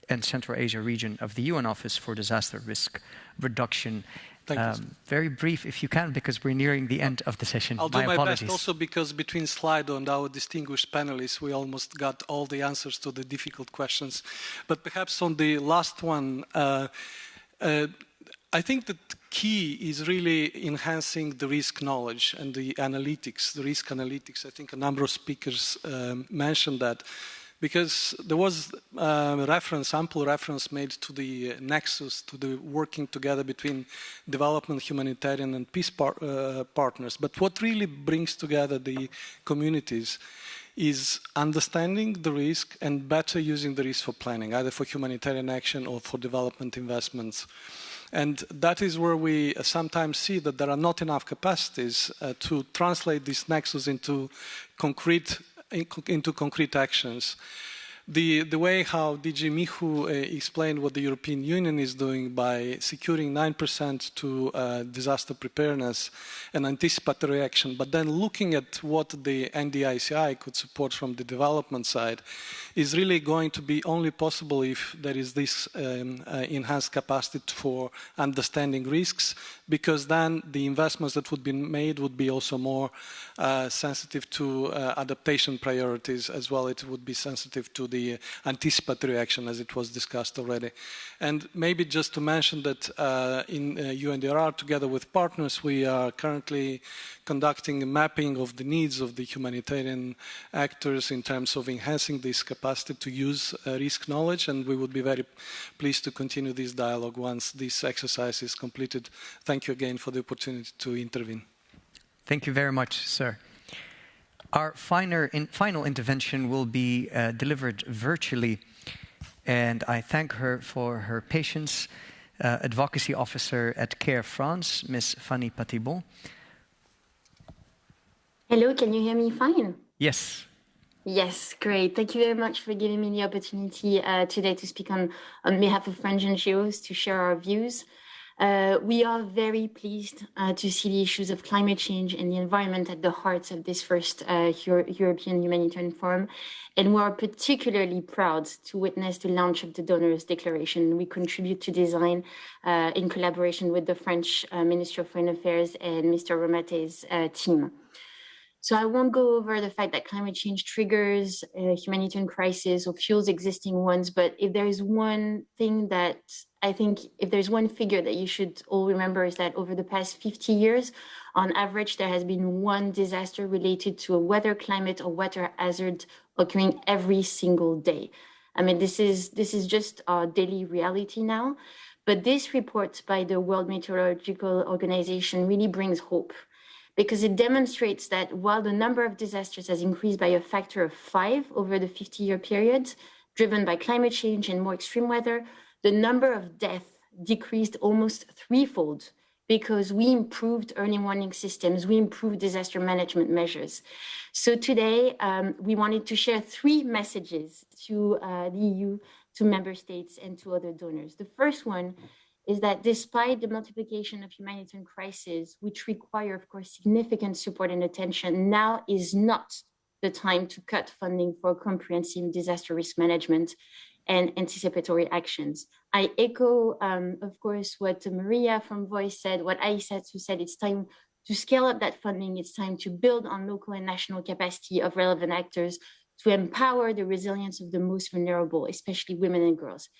and Central Asia region of the UN Office for Disaster Risk Reduction. Thank you. Very brief, if you can, because we're nearing the end of the session. I'll do my apologies. best also because between Slido and our distinguished panelists, we almost got all the answers to the difficult questions. But perhaps on the last one, I think that key is really enhancing the risk knowledge and the analytics, the risk analytics. I think a number of speakers mentioned that, because there was ample reference made to the nexus, to the working together between development, humanitarian, and peace partners. But what really brings together the communities is understanding the risk and better using the risk for planning, either for humanitarian action or for development investments. And that is where we sometimes see that there are not enough capacities to translate this nexus into concrete actions. The way how DG Michu explained what the European Union is doing by securing 9% to disaster preparedness and anticipatory action, but then looking at what the NDICI could support from the development side, is really going to be only possible if there is this enhanced capacity for understanding risks, because then the investments that would be made would be also more sensitive to adaptation priorities as well. It would be sensitive to the anticipatory action, as it was discussed already. And maybe just to mention that in UNDRR, together with partners, we are currently conducting a mapping of the needs of the humanitarian actors in terms of enhancing this capacity to use risk knowledge, and we would be very pleased to continue this dialogue once this exercise is completed. Thank you again for the opportunity to intervene. Thank you very much, sir. Our final intervention will be delivered virtually, and I thank her for her patience. Advocacy Officer at CARE France, Ms. Fanny Patibon. Hello, can you hear me fine? Yes. Yes, great. Thank you very much for giving me the opportunity today to speak on behalf of French NGOs to share our views. We are very pleased to see the issues of climate change and the environment at the heart of this first European Humanitarian Forum. And we are particularly proud to witness the launch of the Donors Declaration we contribute to design in collaboration with the French Ministry of Foreign Affairs and Mr. Romate's team. So I won't go over the fact that climate change triggers humanitarian crisis or fuels existing ones, but if there is one thing that I think, if there's one figure that you should all remember, is that over the past 50 years, on average, there has been one disaster related to a weather, climate, or water hazard occurring every single day. I mean, this is just our daily reality now. But this report by the World Meteorological Organization really brings hope, because it demonstrates that while the number of disasters has increased by a factor of 5 over the 50-year period, driven by climate change and more extreme weather, the number of deaths decreased almost threefold because we improved early warning systems, we improved disaster management measures. So today, we wanted to share 3 messages to the EU, to member states, and to other donors. The first one is that despite the multiplication of humanitarian crises, which require, of course, significant support and attention, now is not the time to cut funding for comprehensive disaster risk management and anticipatory actions. I echo, of course, what Maria from Voice said, what Aisat said. It's time to scale up that funding. It's time to build on local and national capacity of relevant actors to empower the resilience of the most vulnerable, especially women and girls.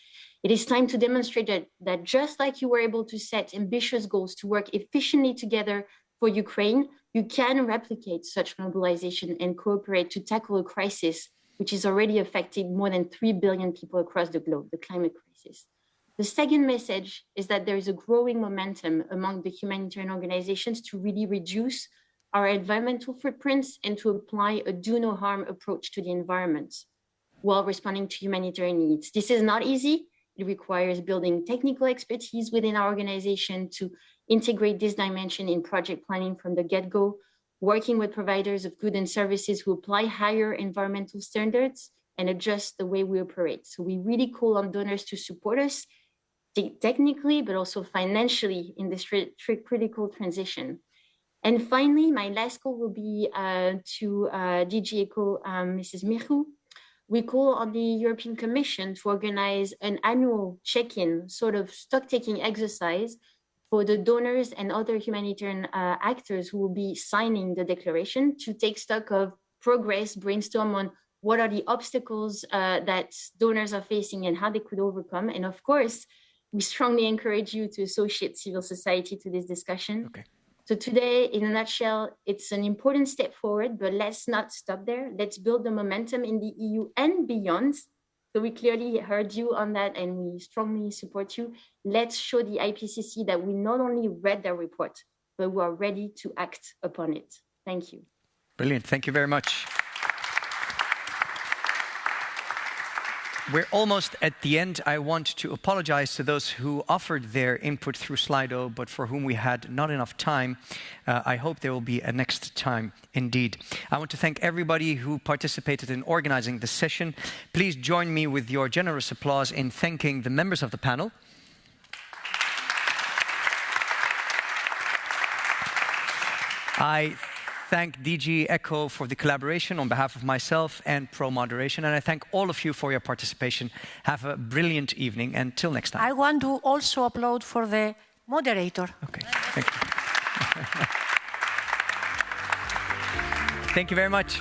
It is time to demonstrate that just like you were able to set ambitious goals to work efficiently together for Ukraine, you can replicate such mobilization and cooperate to tackle a crisis which is already affecting more than 3 billion people across the globe, the climate crisis. The second message is that there is a growing momentum among the humanitarian organizations to really reduce our environmental footprints and to apply a do no harm approach to the environment while responding to humanitarian needs. This is not easy. It requires building technical expertise within our organization to integrate this dimension in project planning from the get-go, working with providers of goods and services who apply higher environmental standards and adjust the way we operate. So we really call on donors to support us technically, but also financially in this critical transition. And finally, my last call will be to DG ECHO, Mrs. Michu. We call on the European Commission to organize an annual check-in, sort of stock-taking exercise for the donors and other humanitarian actors who will be signing the declaration to take stock of progress, brainstorm on what are the obstacles that donors are facing and how they could overcome. And of course, we strongly encourage you to associate civil society to this discussion. Okay. So today, in a nutshell, it's an important step forward, but let's not stop there. Let's build the momentum in the EU and beyond. So we clearly heard you on that and we strongly support you. Let's show the IPCC that we not only read their report, but we are ready to act upon it. Thank you. Brilliant. Thank you very much. We're almost at the end. I want to apologize to those who offered their input through Slido, but for whom we had not enough time. I hope there will be a next time indeed. I want to thank everybody who participated in organizing this session. Please join me with your generous applause in thanking the members of the panel. I thank DG ECHO for the collaboration on behalf of myself and Pro Moderation, and I thank all of you for your participation. Have a brilliant evening, and till next time. I want to also applaud for the moderator. Okay, thank you. Thank you very much.